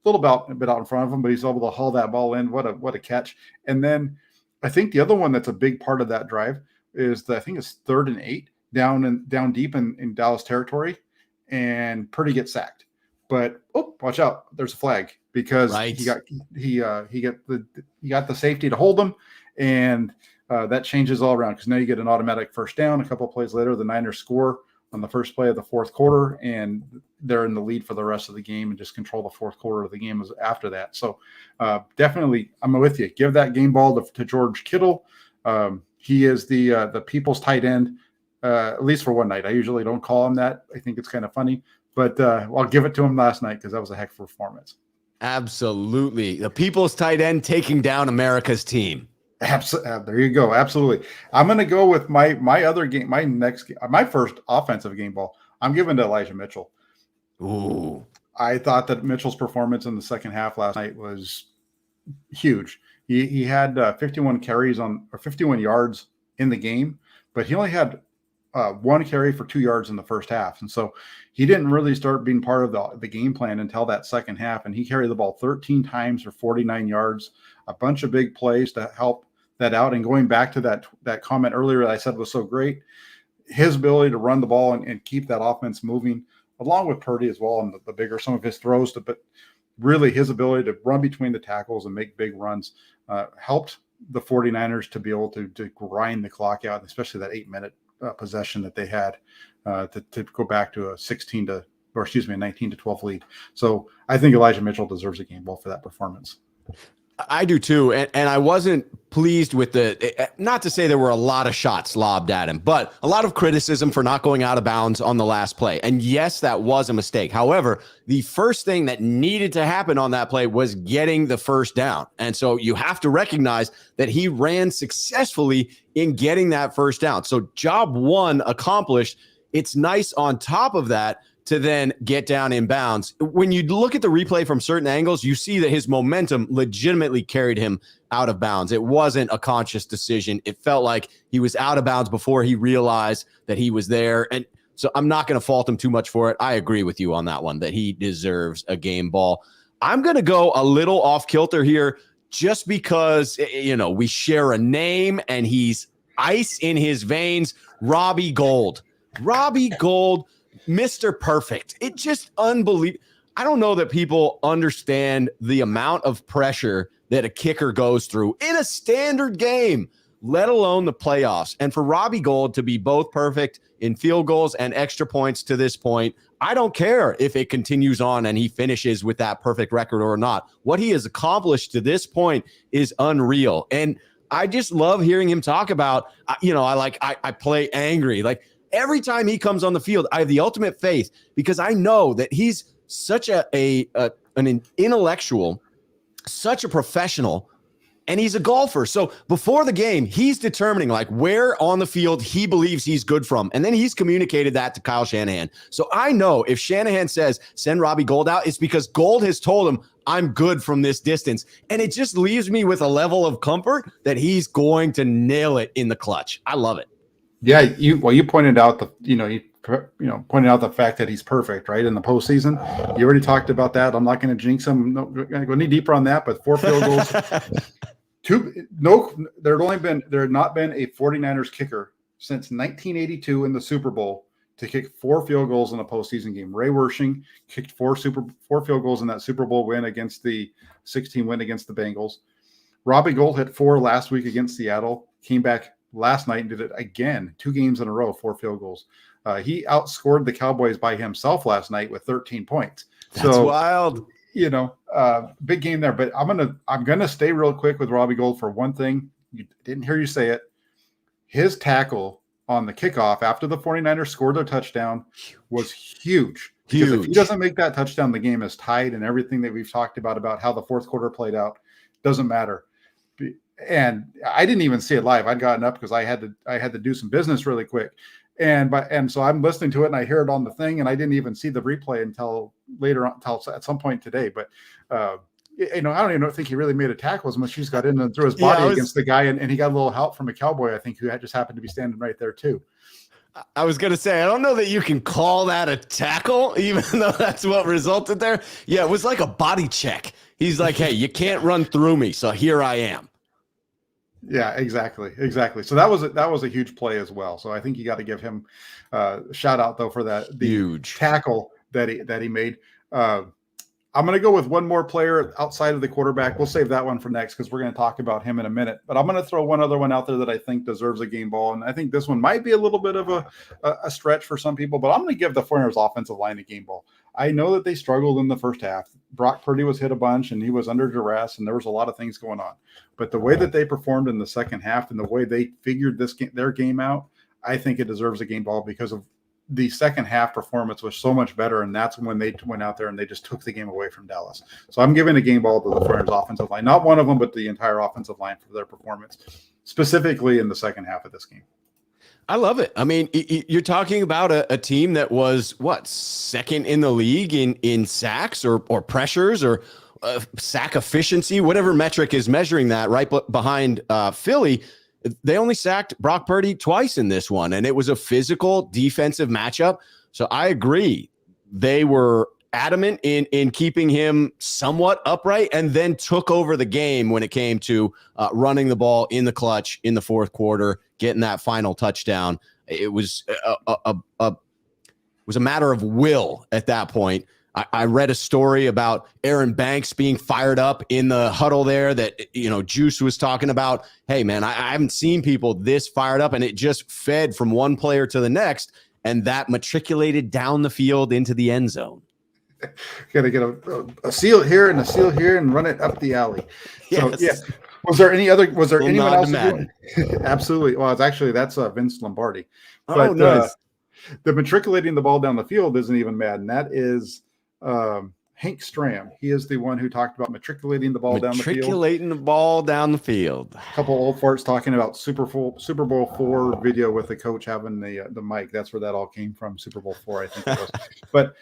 a bit out in front of him, but he's able to haul that ball in. What a catch. And then I think the other one that's a big part of that drive is I think it's 3rd and 8 down deep in Dallas territory, and Purdy gets sacked. But watch out, there's a flag because he got the safety to hold him, and that changes all around because now you get an automatic first down. A couple of plays later, the Niners score on the first play of the 4th quarter, and they're in the lead for the rest of the game and just control the 4th quarter of the game after that. So definitely, I'm with you. Give that game ball to George Kittle. He is the people's tight end, at least for one night. I usually don't call him that. I think it's kind of funny, but I'll give it to him last night because that was a heck of a performance. Absolutely. The people's tight end taking down America's team. There you go. Absolutely. I'm going to go with my other game, my first offensive game ball. I'm giving to Elijah Mitchell. Ooh. I thought that Mitchell's performance in the second half last night was huge. He had 51 carries or 51 yards in the game, but he only had 1 carry for 2 yards in the first half. And so he didn't really start being part of the game plan until that second half. And he carried the ball 13 times for 49 yards, a bunch of big plays to help that out. And going back to that comment earlier that I said was so great, his ability to run the ball and keep that offense moving, along with Purdy as well, and the bigger some of his throws, but really his ability to run between the tackles and make big runs helped the 49ers to be able to grind the clock out, especially that 8-minute possession that they had to go back to a 19-12 lead. So I think Elijah Mitchell deserves a game ball for that performance. I do too. And I wasn't pleased with not to say there were a lot of shots lobbed at him, but a lot of criticism for not going out of bounds on the last play. And yes, that was a mistake. However, the first thing that needed to happen on that play was getting the first down. And so you have to recognize that he ran successfully in getting that first down. So job 1 accomplished. It's nice on top of that to then get down in bounds. When you look at the replay from certain angles, you see that his momentum legitimately carried him out of bounds. It wasn't a conscious decision. It felt like he was out of bounds before he realized that he was there. And so I'm not going to fault him too much for it. I agree with you on that one, that he deserves a game ball. I'm going to go a little off kilter here just because, we share a name and he's ice in his veins. Robbie Gould. Mr. Perfect. It just unbelievable. I don't know that people understand the amount of pressure that a kicker goes through in a standard game, let alone the playoffs. And for Robbie Gould to be both perfect in field goals and extra points to this point, I don't care if it continues on and he finishes with that perfect record or not. What he has accomplished to this point is unreal. And I just love hearing him talk about, I play angry. Like, every time he comes on the field, I have the ultimate faith because I know that he's such an intellectual, such a professional, and he's a golfer. So before the game, he's determining where on the field he believes he's good from. And then he's communicated that to Kyle Shanahan. So I know if Shanahan says, send Robbie Gould out, it's because Gould has told him, I'm good from this distance. And it just leaves me with a level of comfort that he's going to nail it in the clutch. I love it. Yeah, you pointed out pointed out the fact that he's perfect, right, in the postseason. You already talked about that. I'm not going to jinx him. No, going to go any deeper on that. But 4 field goals, there had not been a 49ers kicker since 1982 in the Super Bowl to kick 4 field goals in a postseason game. Ray Wersching kicked 4 field goals in that Super Bowl win against the 16 win against the Bengals. Robbie Gould hit 4 last week against Seattle. Came back last night and did it again, 2 games in a row, 4 field goals. He outscored the Cowboys by himself last night with 13 points. That's wild. Big game there. But I'm gonna stay real quick with Robbie Gould for one thing. You didn't hear you say it. His tackle on the kickoff after the 49ers scored their touchdown was huge. Because if he doesn't make that touchdown, the game is tied, and everything that we've talked about how the fourth quarter played out doesn't matter. And I didn't even see it live. I'd gotten up because I had to do some business really quick. And so I'm listening to it and I hear it on the thing, and I didn't even see the replay until later on, until at some point today. But I don't even think he really made a tackle as much as he's got in and threw his body against the guy, and he got a little help from a Cowboy, I think, who just happened to be standing right there too. I was going to say, I don't know that you can call that a tackle, even though that's what resulted there. Yeah, it was like a body check. He's like, hey, you can't run through me, so here I am. Yeah, exactly. So that was a huge play as well. So I think you got to give him a shout out though for the huge tackle that he made. I'm going to go with one more player outside of the quarterback. We'll save that one for next because we're going to talk about him in a minute. But I'm going to throw one other one out there that I think deserves a game ball, and I think this one might be a little bit of a stretch for some people. But I'm going to give the 49ers offensive line a game ball. I know that they struggled in the first half. Brock Purdy was hit a bunch, and he was under duress, and there was a lot of things going on. But the way that they performed in the second half and the way they figured their game out, I think it deserves a game ball because of the second half performance was so much better, and that's when they went out there and they just took the game away from Dallas. So I'm giving a game ball to the 49ers offensive line, not one of them, but the entire offensive line for their performance, specifically in the second half of this game. I love it. I mean, you're talking about a team that was second in the league in sacks or pressures or sack efficiency, whatever metric is measuring that, right behind Philly. They only sacked Brock Purdy twice in this one, and it was a physical defensive matchup. So I agree. They were adamant in keeping him somewhat upright and then took over the game when it came to running the ball in the clutch in the fourth quarter, getting that final touchdown. It was a matter of will at that point. I read a story about Aaron Banks being fired up in the huddle there that, Juice was talking about. Hey, man, I haven't seen people this fired up, and it just fed from one player to the next, and that matriculated down the field into the end zone. Got to get a seal here and a seal here and run it up the alley. So, yes. Yeah. Was there anyone else? Absolutely. Well, that's Vince Lombardi. But nice. The matriculating the ball down the field isn't even mad, and that is Hank Stram. He is the one who talked about matriculating the ball down the field. Matriculating the ball down the field. A couple old farts talking about Super Bowl IV video with the coach having the mic. That's where that all came from. Super Bowl IV, I think it was. But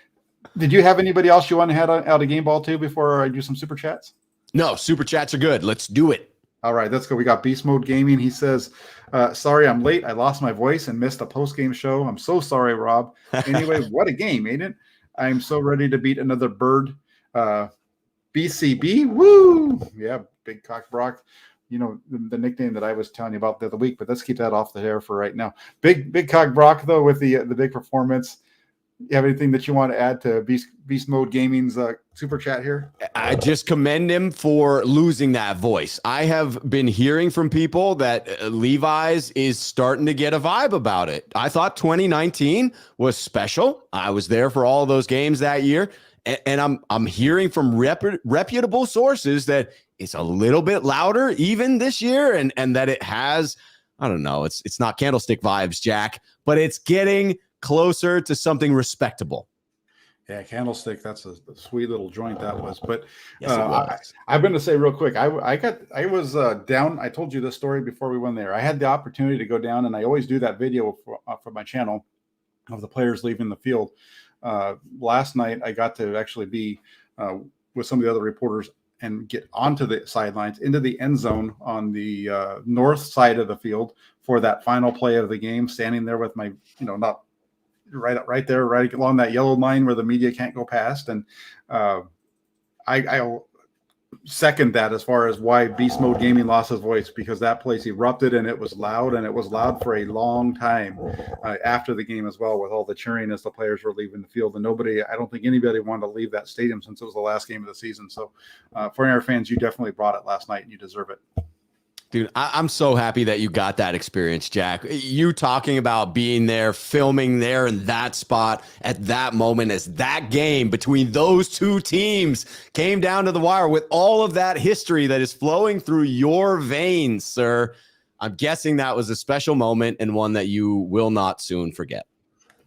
did you have anybody else you want to head out a game ball to before I do some super chats? No, super chats are good. Let's do it. All right, let's go. We got Beast Mode Gaming. He says, sorry, I'm late. I lost my voice and missed a post-game show. I'm so sorry, Rob. Anyway, what a game, ain't it? I'm so ready to beat another bird. BCB, woo! Yeah, Big Cock Brock. The nickname that I was telling you about the other week, but let's keep that off the air for right now. Big Cock Brock, though, with the big performance. You have anything that you want to add to Beast Mode Gaming's super chat here? I just commend him for losing that voice. I have been hearing from people that Levi's is starting to get a vibe about it. I thought 2019 was special. I was there for all those games that year, and I'm hearing from reputable sources that it's a little bit louder even this year, and that it has, I don't know, it's not Candlestick vibes, Jack, but it's getting closer to something respectable. Yeah, Candlestick, that's a sweet little joint that was. But yes, I'm going to say real quick, I was down. I told you this story before we went there. I had the opportunity to go down, and I always do that video for my channel of the players leaving the field. Last night, I got to actually be with some of the other reporters and get onto the sidelines into the end zone on the north side of the field for that final play of the game, standing there with my, not right there, right along that yellow line where the media can't go past. And I second that as far as why Beast Mode Gaming lost his voice, because that place erupted and it was loud for a long time after the game as well, with all the cheering as the players were leaving the field. And I don't think anybody wanted to leave that stadium since it was the last game of the season. So 49er fans, you definitely brought it last night and you deserve it. Dude, I'm so happy that you got that experience, Jack. You talking about being there, filming there in that spot at that moment as that game between those two teams came down to the wire with all of that history that is flowing through your veins, sir. I'm guessing that was a special moment and one that you will not soon forget.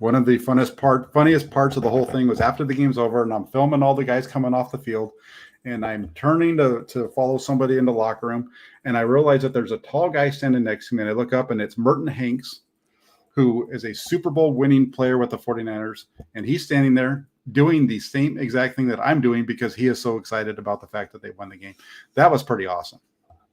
One of the funniest parts of the whole thing was after the game's over and I'm filming all the guys coming off the field. And I'm turning to follow somebody in the locker room, and I realize that there's a tall guy standing next to me, and I look up, and it's Merton Hanks, who is a Super Bowl winning player with the 49ers, and he's standing there doing the same exact thing that I'm doing because he is so excited about the fact that they won the game. That was pretty awesome.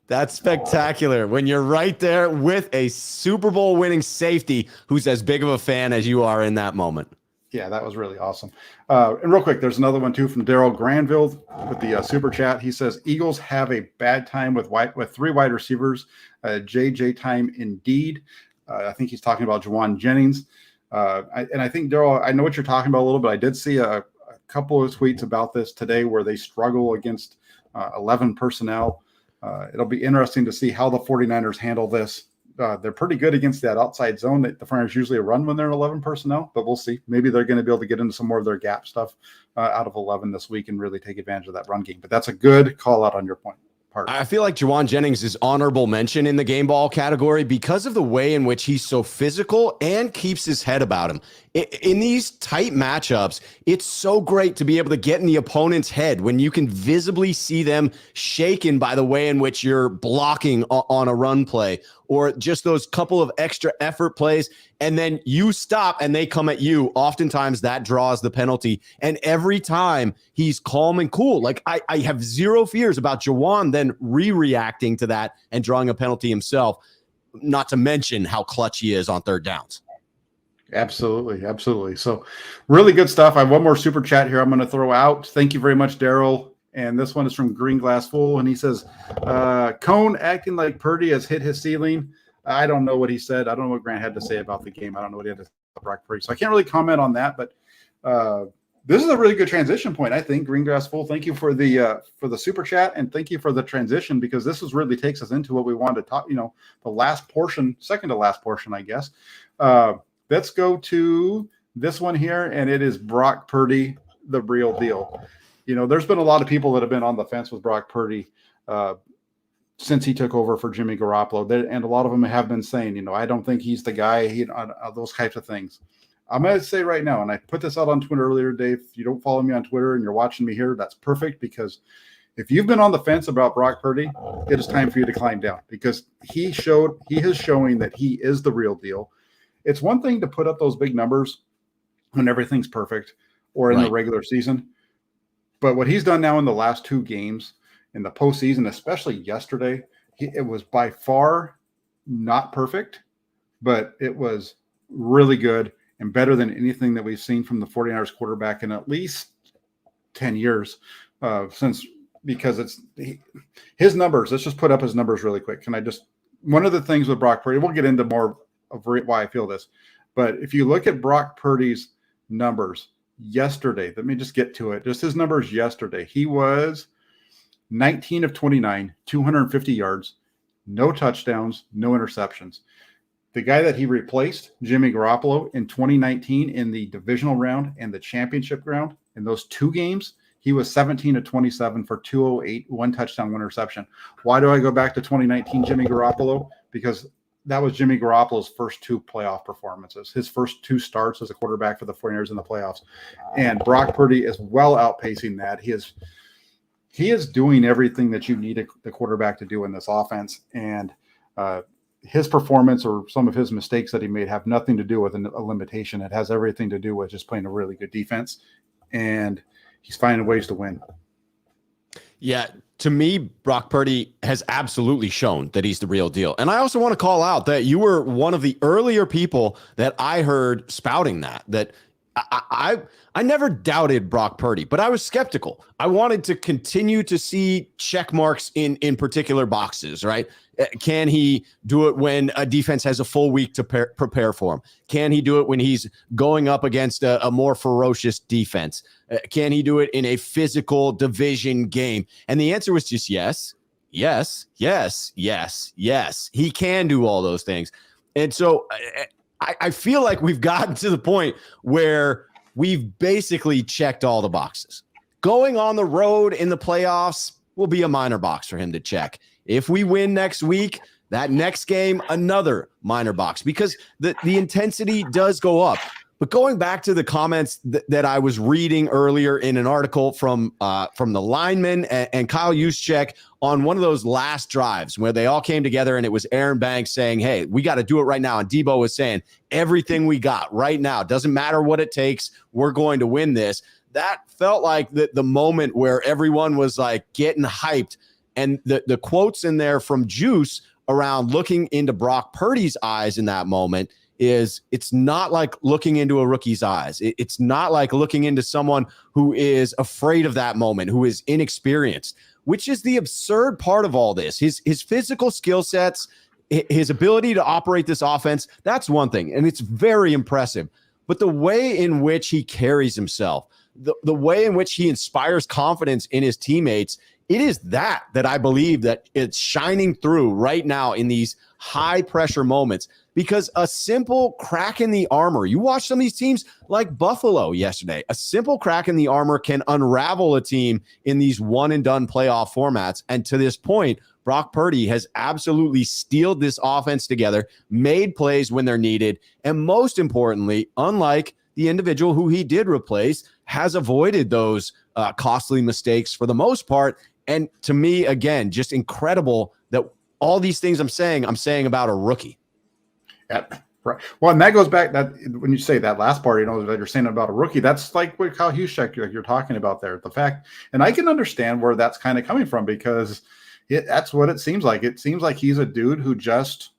That's spectacular when you're right there with a Super Bowl winning safety who's as big of a fan as you are in that moment. Yeah, that was really awesome. And real quick, there's another one too from Daryl Granville with the super chat. He says Eagles have a bad time with three wide receivers. JJ time indeed. I think he's talking about Juwan Jennings. I think Daryl, I know what you're talking about a little bit. I did see a couple of tweets about this today where they struggle against 11 personnel. It'll be interesting to see how the 49ers handle this. They're pretty good against that outside zone that the 49ers usually run when they're 11 personnel, but we'll see. Maybe they're going to be able to get into some more of their gap stuff out of 11 this week and really take advantage of that run game. But that's a good call out on your point. I feel like Juwan Jennings is honorable mention in the game ball category because of the way in which he's so physical and keeps his head about him. In these tight matchups, it's so great to be able to get in the opponent's head when you can visibly see them shaken by the way in which you're blocking on a run play or just those couple of extra effort plays. And then you stop and they come at you. Oftentimes that draws the penalty. And every time he's calm and cool. Like I have zero fears about Juwan then reacting to that and drawing a penalty himself, not to mention how clutch he is on third downs. Absolutely. So really good stuff. I have one more super chat here I'm going to throw out. Thank you very much, Daryl. And this one is from Green Glass Full. And he says, Cone acting like Purdy has hit his ceiling. I don't know what he said. I don't know what Grant had to say about the game. I don't know what he had to say about Brock Purdy. So I can't really comment on that. But this is a really good transition point, I think. Green Glass Full, thank you for the super chat. And thank you for the transition, because this is really takes us into what we wanted to talk, the last portion, second to last portion, I guess. Let's go to this one here, and it is Brock Purdy, the real deal. There's been a lot of people that have been on the fence with Brock Purdy since he took over for Jimmy Garoppolo, and a lot of them have been saying, I don't think he's the guy, those types of things. I'm going to say right now, and I put this out on Twitter earlier, Dave, if you don't follow me on Twitter and you're watching me here, that's perfect, because if you've been on the fence about Brock Purdy, it is time for you to climb down, because he is showing that he is the real deal. It's one thing to put up those big numbers when everything's perfect or in the regular season. But what he's done now in the last two games in the postseason, especially yesterday, it was by far not perfect, but it was really good and better than anything that we've seen from the 49ers quarterback in at least 10 years because it's his numbers. Let's just put up his numbers really quick. One of the things with Brock Purdy, we'll get into more of why I feel this, but if you look at Brock Purdy's numbers yesterday, let me just get to it. Just his numbers yesterday. He was 19 of 29, 250 yards, no touchdowns, no interceptions. The guy that he replaced, Jimmy Garoppolo, in 2019 in the divisional round and the championship round, in those two games, he was 17 of 27 for 208, one touchdown, one interception. Why do I go back to 2019 Jimmy Garoppolo? Because that was Jimmy Garoppolo's first two playoff performances, his first two starts as a quarterback for the 49ers in the playoffs. And Brock Purdy is well outpacing that. He is doing everything that you need the quarterback to do in this offense. And his performance or some of his mistakes that he made have nothing to do with a limitation. It has everything to do with just playing a really good defense. And he's finding ways to win. Yeah, to me, Brock Purdy has absolutely shown that he's the real deal. And I also want to call out that you were one of the earlier people that I heard spouting that I never doubted Brock Purdy, but I was skeptical. I wanted to continue to see check marks in particular boxes, right? Can he do it when a defense has a full week to prepare for him? Can he do it when he's going up against a more ferocious defense? Can he do it in a physical division game? And the answer was just yes, yes, yes, yes, yes. He can do all those things. And so I feel like we've gotten to the point where we've basically checked all the boxes. Going on the road in the playoffs will be a minor box for him to check. If we win next week, that next game, another minor box, because the intensity does go up. But going back to the comments that I was reading earlier in an article from the lineman and Kyle Juszczyk on one of those last drives where they all came together, and it was Aaron Banks saying, hey, we got to do it right now. And Debo was saying, everything we got right now, doesn't matter what it takes, we're going to win this. That felt like the moment where everyone was like getting hyped. And the quotes in there from Juice around looking into Brock Purdy's eyes in that moment is it's not like looking into a rookie's eyes. It's not like looking into someone who is afraid of that moment, who is inexperienced, which is the absurd part of all this. His physical skill sets, his ability to operate this offense, that's one thing, and it's very impressive. But the way in which he carries himself, the way in which he inspires confidence in his teammates, it is that I believe that it's shining through right now in these high pressure moments, because a simple crack in the armor, you watch some of these teams like Buffalo yesterday, a simple crack in the armor can unravel a team in these one and done playoff formats. And to this point, Brock Purdy has absolutely steeled this offense together, made plays when they're needed. And most importantly, unlike the individual who he did replace, has avoided those costly mistakes for the most part. And to me, again, just incredible that all these things I'm saying about a rookie. Yeah, right. Well, and that goes back that when you say that last part, that you're saying about a rookie, that's like what Kyle Juszczyk you're talking about there. The fact, and I can understand where that's kind of coming from, because that's what it seems like. It seems like he's a dude who just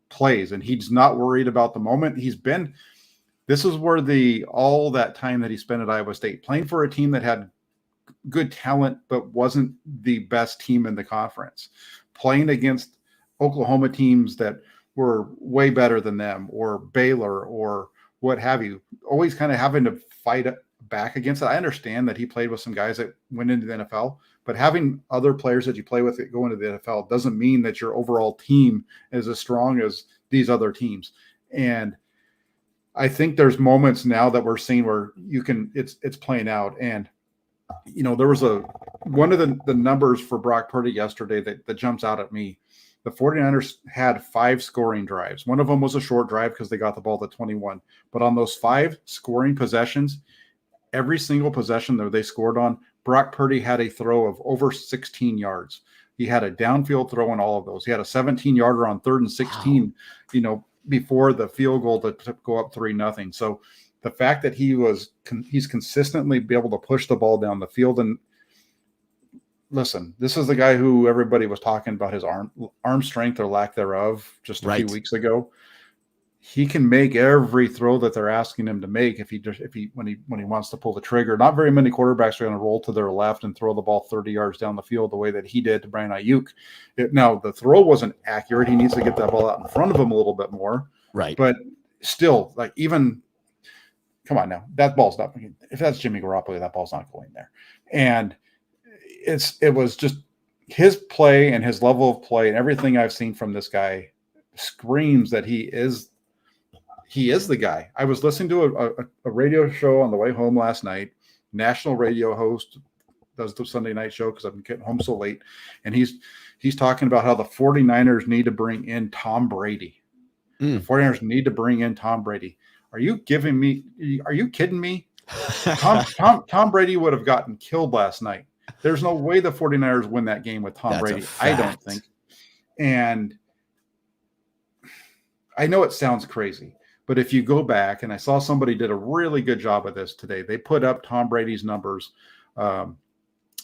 plays and he's not worried about the moment. This is where all that time that he spent at Iowa State playing for a team that had good talent, but wasn't the best team in the conference, playing against Oklahoma teams that were way better than them, or Baylor, or what have you, always kind of having to fight back against it. I understand that he played with some guys that went into the NFL, but having other players that you play with that go into the NFL doesn't mean that your overall team is as strong as these other teams. And I think there's moments now that we're seeing where it's playing out. And there was one of the numbers for Brock Purdy yesterday that jumps out at me. The 49ers had 5 scoring drives. One of them was a short drive because they got the ball to 21. But on those 5 scoring possessions, every single possession that they scored on, Brock Purdy had a throw of over 16 yards. He had a downfield throw in all of those. He had a 17-yarder on 3rd and 16, before the field goal to go up 3-0. So the fact that he's consistently be able to push the ball down the field. And listen, this is the guy who everybody was talking about his arm strength or lack thereof just a few weeks ago. He can make every throw that they're asking him to make when he wants to pull the trigger. Not very many quarterbacks are going to roll to their left and throw the ball 30 yards down the field the way that he did to Brandon Ayuk. Now, the throw wasn't accurate. He needs to get that ball out in front of him a little bit more. Right. But still, come on now, that ball's not. If that's Jimmy Garoppolo, that ball's not going there. And it was just his play and his level of play and everything I've seen from this guy screams that he is the guy. I was listening to a radio show on the way home last night. National radio host does the Sunday night show because I'm getting home so late. And he's talking about how the 49ers need to bring in Tom Brady. The 49ers need to bring in Tom Brady. Are you kidding me? Tom Brady would have gotten killed last night. There's no way the 49ers win that game with Tom Brady. I don't think. And I know it sounds crazy, but if you go back, and I saw somebody did a really good job of this today, they put up Tom Brady's numbers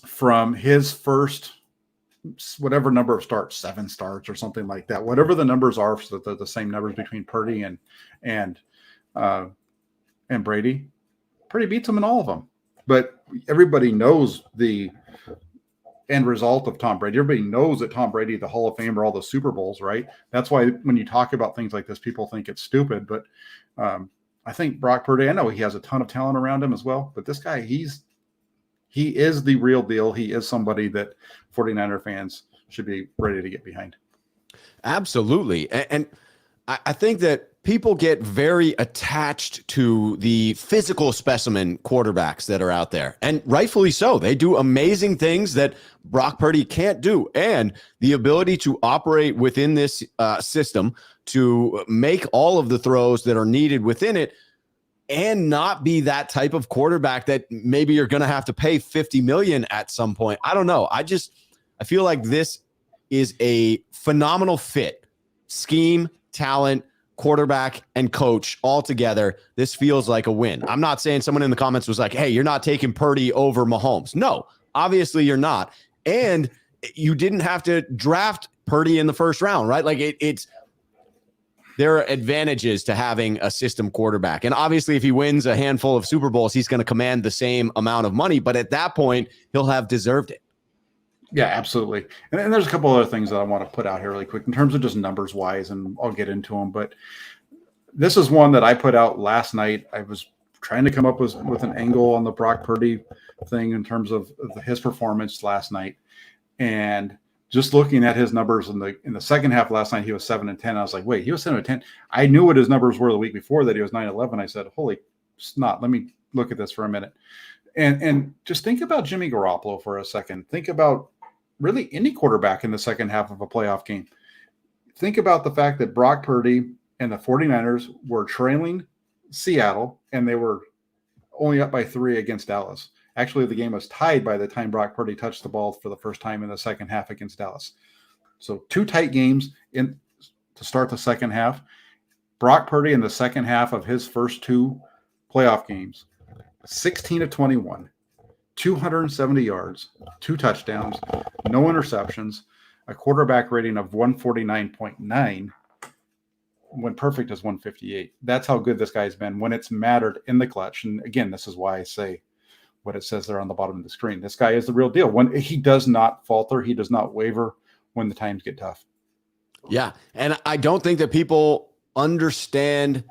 from his first whatever number of starts, 7 starts or something like that, whatever the numbers are, so that the same numbers between Purdy and Brady. Purdy beats him in all of them, but everybody knows the end result of Tom Brady. Everybody knows that Tom Brady, the Hall of Famer, all the Super Bowls, right? That's why when you talk about things like this, people think it's stupid. But I think Brock Purdy, I know he has a ton of talent around him as well, but this guy, he is the real deal. He is somebody that 49er fans should be ready to get behind. Absolutely. And I think that people get very attached to the physical specimen quarterbacks that are out there, and rightfully so. They do amazing things that Brock Purdy can't do, and the ability to operate within this system to make all of the throws that are needed within it and not be that type of quarterback that maybe you're going to have to pay $50 million at some point. I don't know. I feel like this is a phenomenal fit. Scheme, talent, quarterback, and coach all together. This feels like a win. I'm not saying someone in the comments was like, hey, you're not taking Purdy over Mahomes. No, obviously you're not. And you didn't have to draft Purdy in the first round, right? Like there are advantages to having a system quarterback. And obviously if he wins a handful of Super Bowls, he's going to command the same amount of money. But at that point, he'll have deserved it. Yeah, absolutely. And there's a couple other things that I want to put out here really quick in terms of just numbers wise, and I'll get into them. But this is one that I put out last night. I was trying to come up with an angle on the Brock Purdy thing in terms of his performance last night. And just looking at his numbers in the second half last night, he was 7-10. I was like, wait, he was 7-10. I knew what his numbers were the week before that. He was 9-11. I said, holy snot, let me look at this for a minute. And just think about Jimmy Garoppolo for a second. Think about really any quarterback in the second half of a playoff game. Think about the fact that Brock Purdy and the 49ers were trailing Seattle, and they were only up by 3 against Dallas. Actually, the game was tied by the time Brock Purdy touched the ball for the first time in the second half against Dallas. So 2 tight games to start the second half. Brock Purdy in the second half of his first 2 playoff games, 16 of 21. 270 yards, 2 touchdowns, no interceptions, a quarterback rating of 149.9, when perfect is 158. That's how good this guy's been when it's mattered in the clutch. And again, this is why I say what it says there on the bottom of the screen. This guy is the real deal. When he does not falter, he does not waver when the times get tough. Yeah. And I don't think that people understand.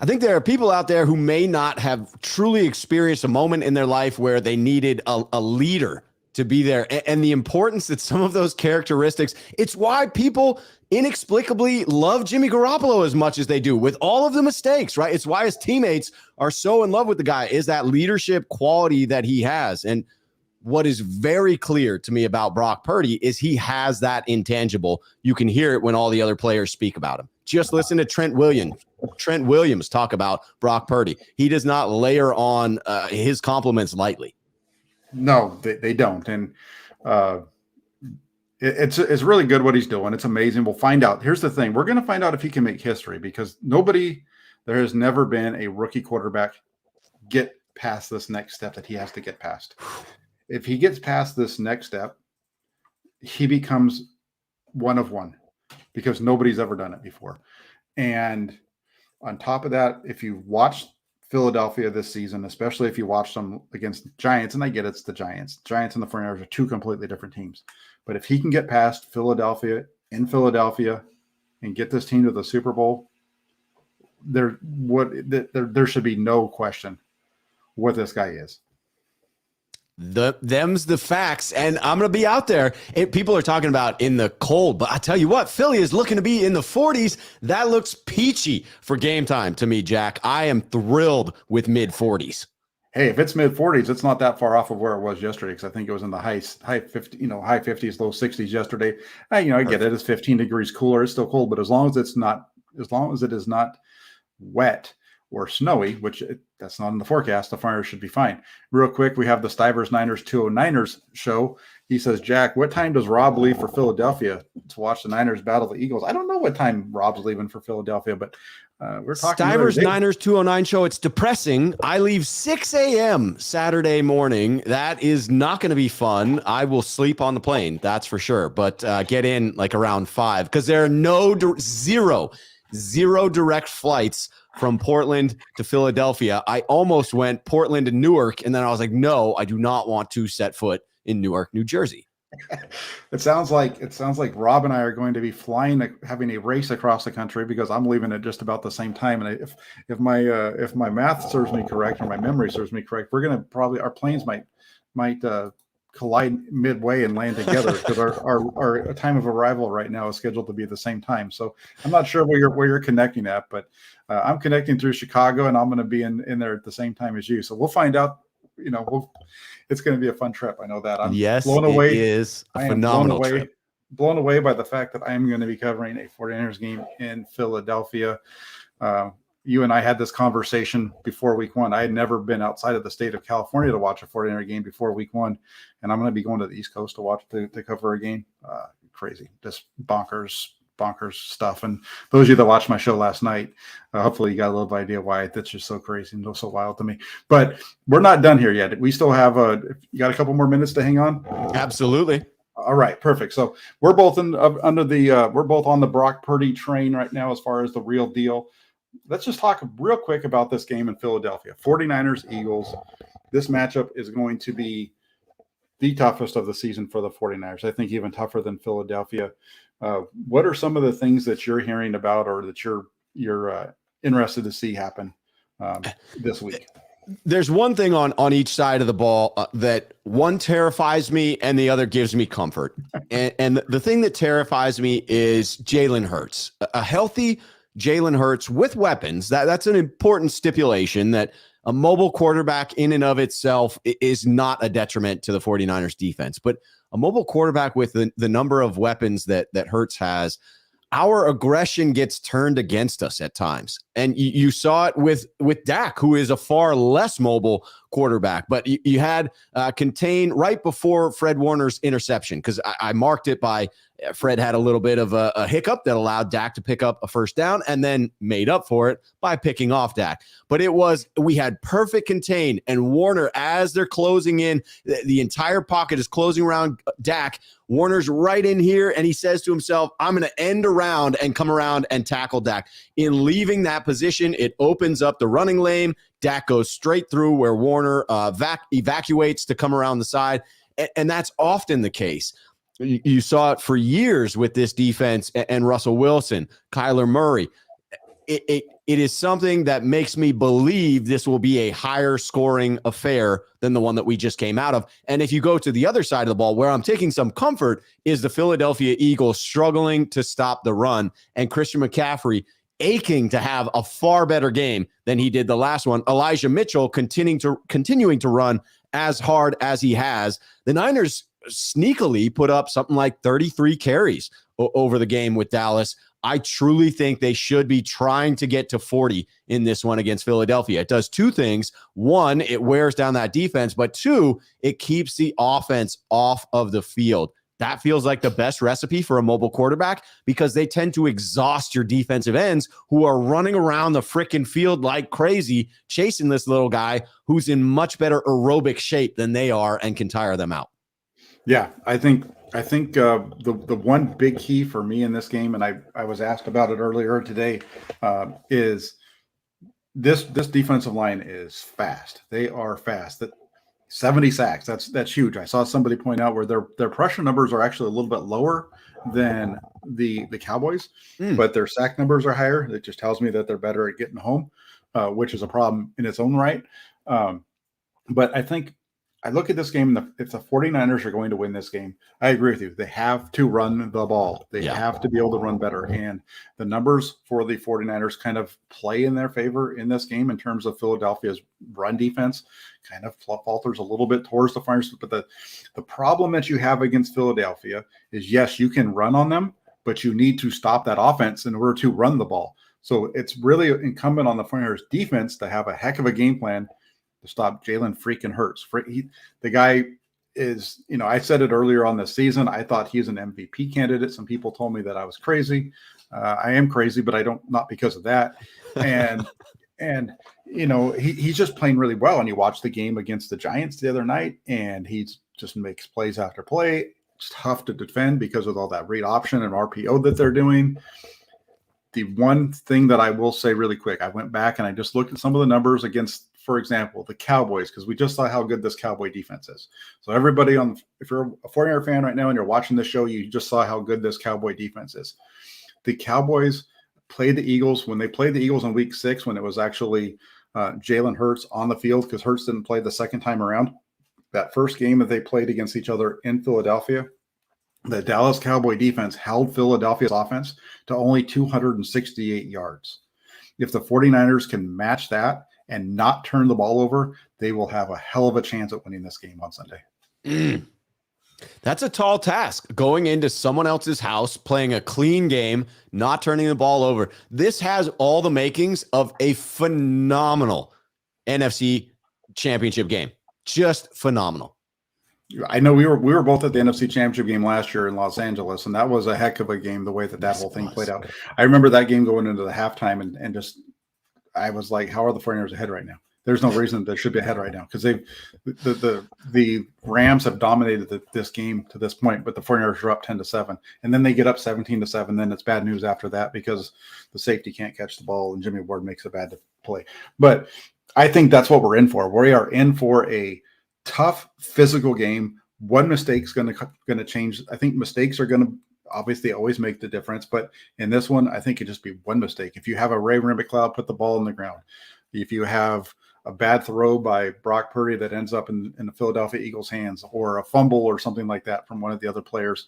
I think there are people out there who may not have truly experienced a moment in their life where they needed a leader to be there, and the importance that some of those characteristics. It's why people inexplicably love Jimmy Garoppolo as much as they do, with all of the mistakes, right? It's why his teammates are so in love with the guy, is that leadership quality that he has. And what is very clear to me about Brock Purdy is he has that intangible. You can hear it when all the other players speak about him. Just listen to Trent Williams talk about Brock Purdy. He does not layer on his compliments lightly. No, they don't. And it's really good what he's doing. It's amazing. We'll find out. Here's the thing. We're going to find out if he can make history, because there has never been a rookie quarterback get past this next step that he has to get past. If he gets past this next step, he becomes one of one, because nobody's ever done it before. And on top of that, if you watch Philadelphia this season, especially if you watch them against the Giants, and I get it's the Giants. Giants and the 49ers are 2 completely different teams. But if he can get past Philadelphia in Philadelphia and get this team to the Super Bowl, there should be no question what this guy is. Them's the facts, and I'm going to be out there. People are talking about in the cold, but I tell you what, Philly is looking to be in the 40s. That looks peachy for game time to me, Jack. I am thrilled with mid 40s. Hey, if it's mid 40s, it's not that far off of where it was yesterday, because I think it was in the high 50s, high 50s, low 60s yesterday. I get it. It's 15 degrees cooler. It's still cold, but as long as it is not wet, or snowy, that's not in the forecast. The Flyers should be fine. Real quick, we have the Stivers Niners 209ers show. He says, Jack, what time does Rob leave for Philadelphia to watch the Niners battle the Eagles? I don't know what time Rob's leaving for Philadelphia, but we're talking Stivers Niners 209 show. It's depressing. I leave 6 a.m. Saturday morning. That is not going to be fun. I will sleep on the plane. That's for sure. But get in like around 5 because there are zero direct flights from Portland to Philadelphia. I almost went Portland to Newark, and then I was like, no, I do not want to set foot in Newark, New Jersey. It sounds like Rob and I are going to be having a race across the country because I'm leaving at just about the same time. And if my math serves me correct or my memory serves me correct, we're going to our planes might collide midway and land together because our time of arrival right now is scheduled to be the same time. So I'm not sure where you're connecting at, but I'm connecting through Chicago, and I'm going to be in there at the same time as you. So we'll find out. It's going to be a fun trip. I know that. I'm blown away. It is a phenomenal trip. Blown away by the fact that I am going to be covering a 49ers game in Philadelphia. You and I had this conversation before week 1. I had never been outside of the state of California to watch a 49er game before week 1. And I'm going to be going to the East Coast to cover a game. Crazy, just bonkers stuff. And those of you that watched my show last night, hopefully you got a little idea why that's just so crazy and so wild to me. But we're not done here yet. We still have you got a couple more minutes to hang on? Absolutely. All right, perfect. So we're both we're both on the Brock Purdy train right now as far as the real deal. Let's just talk real quick about this game in Philadelphia. 49ers, Eagles. This matchup is going to be the toughest of the season for the 49ers. I think even tougher than Philadelphia. What are some of the things that you're hearing about or that you're interested to see happen this week? There's one thing on each side of the ball that one terrifies me and the other gives me comfort. And the thing that terrifies me is Jalen Hurts. A healthy Jalen Hurts with weapons. That's an important stipulation that a mobile quarterback in and of itself is not a detriment to the 49ers defense. But a mobile quarterback with the number of weapons that Hurts has, our aggression gets turned against us at times. And you saw it with Dak, who is a far less mobile quarterback. But you had contain right before Fred Warner's interception, because I marked it by Fred had a little bit of a hiccup that allowed Dak to pick up a first down and then made up for it by picking off Dak. But we had perfect contain, and Warner, as they're closing in, the entire pocket is closing around Dak. Warner's right in here, and he says to himself, I'm going to end around and come around and tackle Dak. In leaving that position, it opens up the running lane. Dak goes straight through where Warner evacuates to come around the side, and that's often the case. You saw it for years with this defense and Russell Wilson, Kyler Murray. It is something that makes me believe this will be a higher scoring affair than the one that we just came out of. And if you go to the other side of the ball, where I'm taking some comfort is the Philadelphia Eagles struggling to stop the run, and Christian McCaffrey aching to have a far better game than he did the last one. Elijah Mitchell continuing to run as hard as he has. The Niners sneakily put up something like 33 carries over the game with Dallas. I truly think they should be trying to get to 40 in this one against Philadelphia. It does two things. One, it wears down that defense, but two, it keeps the offense off of the field. That feels like the best recipe for a mobile quarterback because they tend to exhaust your defensive ends who are running around the frickin' field like crazy, chasing this little guy who's in much better aerobic shape than they are and can tire them out. Yeah, I think the one big key for me in this game, and I was asked about it earlier today, is this defensive line is fast. They are fast. That 70 sacks. That's huge. I saw somebody point out where their pressure numbers are actually a little bit lower than the Cowboys, but their sack numbers are higher. It just tells me that they're better at getting home, which is a problem in its own right. But I think I look at this game, and if the 49ers are going to win this game, I agree with you. They have to run the ball. They have to be able to run better. And the numbers for the 49ers kind of play in their favor in this game in terms of Philadelphia's run defense kind of falters a little bit towards the 49ers. But the problem that you have against Philadelphia is, yes, you can run on them, but you need to stop that offense in order to run the ball. So it's really incumbent on the 49ers defense to have a heck of a game plan to stop Jalen freaking Hurts. The guy is, I said it earlier on this season, I thought he's an MVP candidate. Some people told me that I was crazy. I am crazy, but not because of that. And he's just playing really well. And you watch the game against the Giants the other night, and he's just makes plays after play. It's tough to defend because of all that read option and RPO that they're doing. The one thing that I will say really quick, I went back and I just looked at some of the numbers against, for example, the Cowboys, because we just saw how good this Cowboy defense is. So everybody if you're a 49er fan right now and you're watching the show, you just saw how good this Cowboy defense is. The Cowboys played the Eagles when they played the Eagles in week 6, when it was actually Jalen Hurts on the field, because Hurts didn't play the second time around. That first game that they played against each other in Philadelphia, the Dallas Cowboy defense held Philadelphia's offense to only 268 yards. If the 49ers can match that and not turn the ball over, they will have a hell of a chance at winning this game on Sunday. That's a tall task, going into someone else's house, playing a clean game, not turning the ball over. This has all the makings of a phenomenal NFC championship game. Just phenomenal. I know we were both at the NFC Championship game last year in Los Angeles, and that was a heck of a game, the way that whole thing played out. I remember that game going into the halftime, and just I was like, how are the 49ers ahead right now? There's no reason they should be ahead right now, because the Rams have dominated this game to this point, but the 49ers are up 10-7, and then they get up 17-7. Then it's bad news after that because the safety can't catch the ball and Jimmy Ward makes a bad play. But I think that's what we're in for. We are in for a tough physical game. One mistake's going to change. I think mistakes are going to obviously always make the difference, but in this one, I think it'd just be one mistake. If you have a Ray McCloud put the ball in the ground, if you have a bad throw by Brock Purdy that ends up in the Philadelphia Eagles' hands, or a fumble or something like that from one of the other players,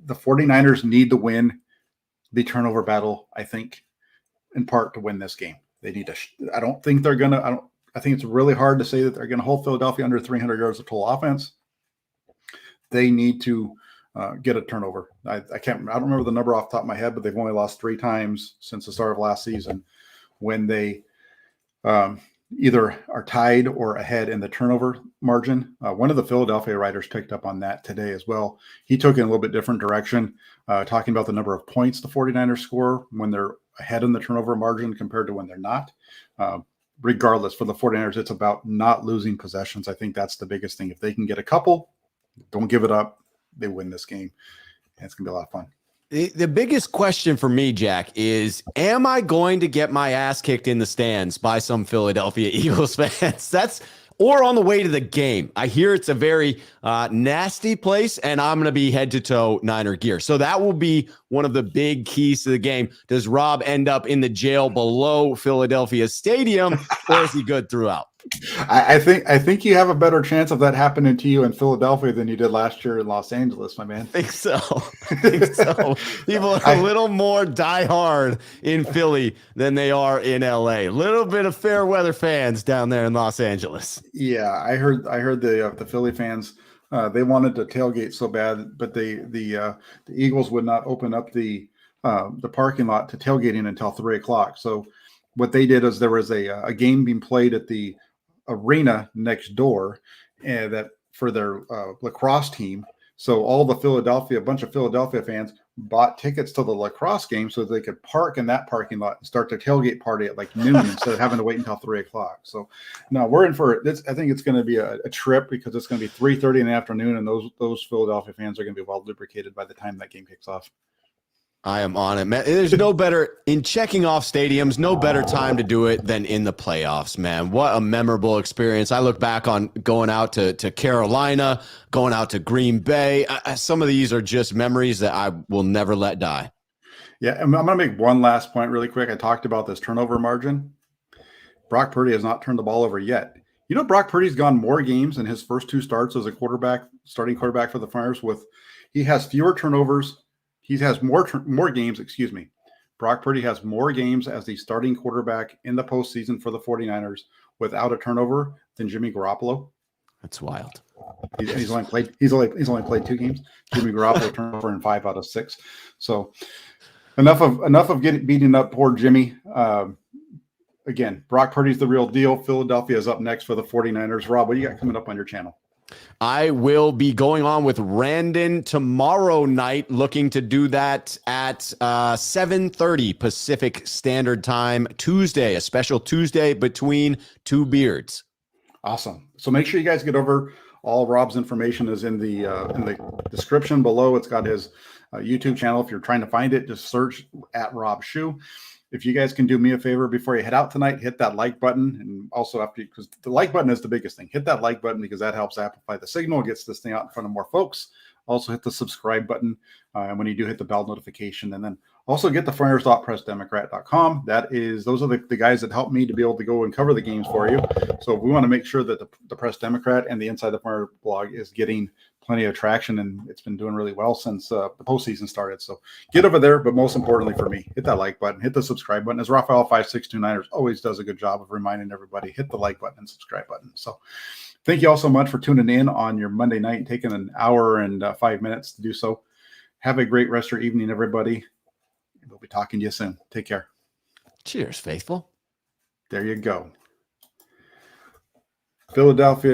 the 49ers need to win the turnover battle, I think, in part to win this game. They need to I don't think they're going to I think it's really hard to say that they're going to hold Philadelphia under 300 yards of total offense. They need to get a turnover. I don't remember the number off the top of my head, but they've only lost 3 times since the start of last season when they either are tied or ahead in the turnover margin. One of the Philadelphia writers picked up on that today as well. He took it in a little bit different direction, talking about the number of points the 49ers score when they're ahead in the turnover margin compared to when they're not. Regardless, for the 49ers, it's about not losing possessions. I think that's the biggest thing. If they can get a couple, don't give it up, they win this game. And it's going to be a lot of fun. The biggest question for me, Jack, is am I going to get my ass kicked in the stands by some Philadelphia Eagles fans? Or on the way to the game. I hear it's a very nasty place, and I'm going to be head to toe Niner gear. So that will be one of the big keys to the game. Does Rob end up in the jail below Philadelphia Stadium, or is he good throughout? I think you have a better chance of that happening to you in Philadelphia than you did last year in Los Angeles, my man. I think so. People are a little more diehard in Philly than they are in LA. A little bit of fair weather fans down there in Los Angeles. Yeah, I heard the Philly fans, they wanted to tailgate so bad, but the Eagles would not open up the parking lot to tailgating until 3:00. So what they did is there was a game being played at the arena next door, and that for their lacrosse team. So all the a bunch of Philadelphia fans bought tickets to the lacrosse game so they could park in that parking lot and start their tailgate party at like noon instead of having to wait until 3:00. So no, we're in for it. I think it's going to be a trip, because it's going to be 3:30 in the afternoon, and those Philadelphia fans are going to be well lubricated by the time that game kicks off. I am on it, man. There's no better in checking off stadiums, no better time to do it than in the playoffs, man. What a memorable experience. I look back on going out to Carolina, going out to Green Bay. Some of these are just memories that I will never let die. Yeah, I'm going to make one last point really quick. I talked about this turnover margin. Brock Purdy has not turned the ball over yet. You know, Brock Purdy's gone more games in his first 2 starts as a starting quarterback for the Flyers. He has fewer turnovers. He has more games, Brock Purdy has more games as the starting quarterback in the postseason for the 49ers without a turnover than Jimmy Garoppolo. That's wild. He's only played 2 games. Jimmy Garoppolo turnover in 5 out of 6. So enough of beating up poor Jimmy. Again, Brock Purdy's the real deal. Philadelphia is up next for the 49ers. Rob, what do you got coming up on your channel? I will be going on with Randon tomorrow night, looking to do that at 7:30 Pacific Standard Time, Tuesday, a special Tuesday between two beards. Awesome. So make sure you guys get over. All Rob's information is in the description below. It's got his YouTube channel. If you're trying to find it, just search at Rob Shoe. If you guys can do me a favor before you head out tonight, hit that like button. And also because the like button is the biggest thing. Hit that like button because that helps amplify the signal, gets this thing out in front of more folks. Also hit the subscribe button when you do hit the bell notification. And then also get the flyers.pressdemocrat.com. Those are the guys that help me to be able to go and cover the games for you. So we want to make sure that the Press Democrat and the Inside the Fire blog is getting plenty of traction, and it's been doing really well since the postseason started. So get over there, but most importantly for me, hit that like button, hit the subscribe button. As Raphael 5629ers always does a good job of reminding everybody, hit the like button and subscribe button. So thank you all so much for tuning in on your Monday night and taking an hour and 5 minutes to do so. Have a great rest of your evening, everybody. We'll be talking to you soon. Take care. Cheers, faithful. There you go. Philadelphia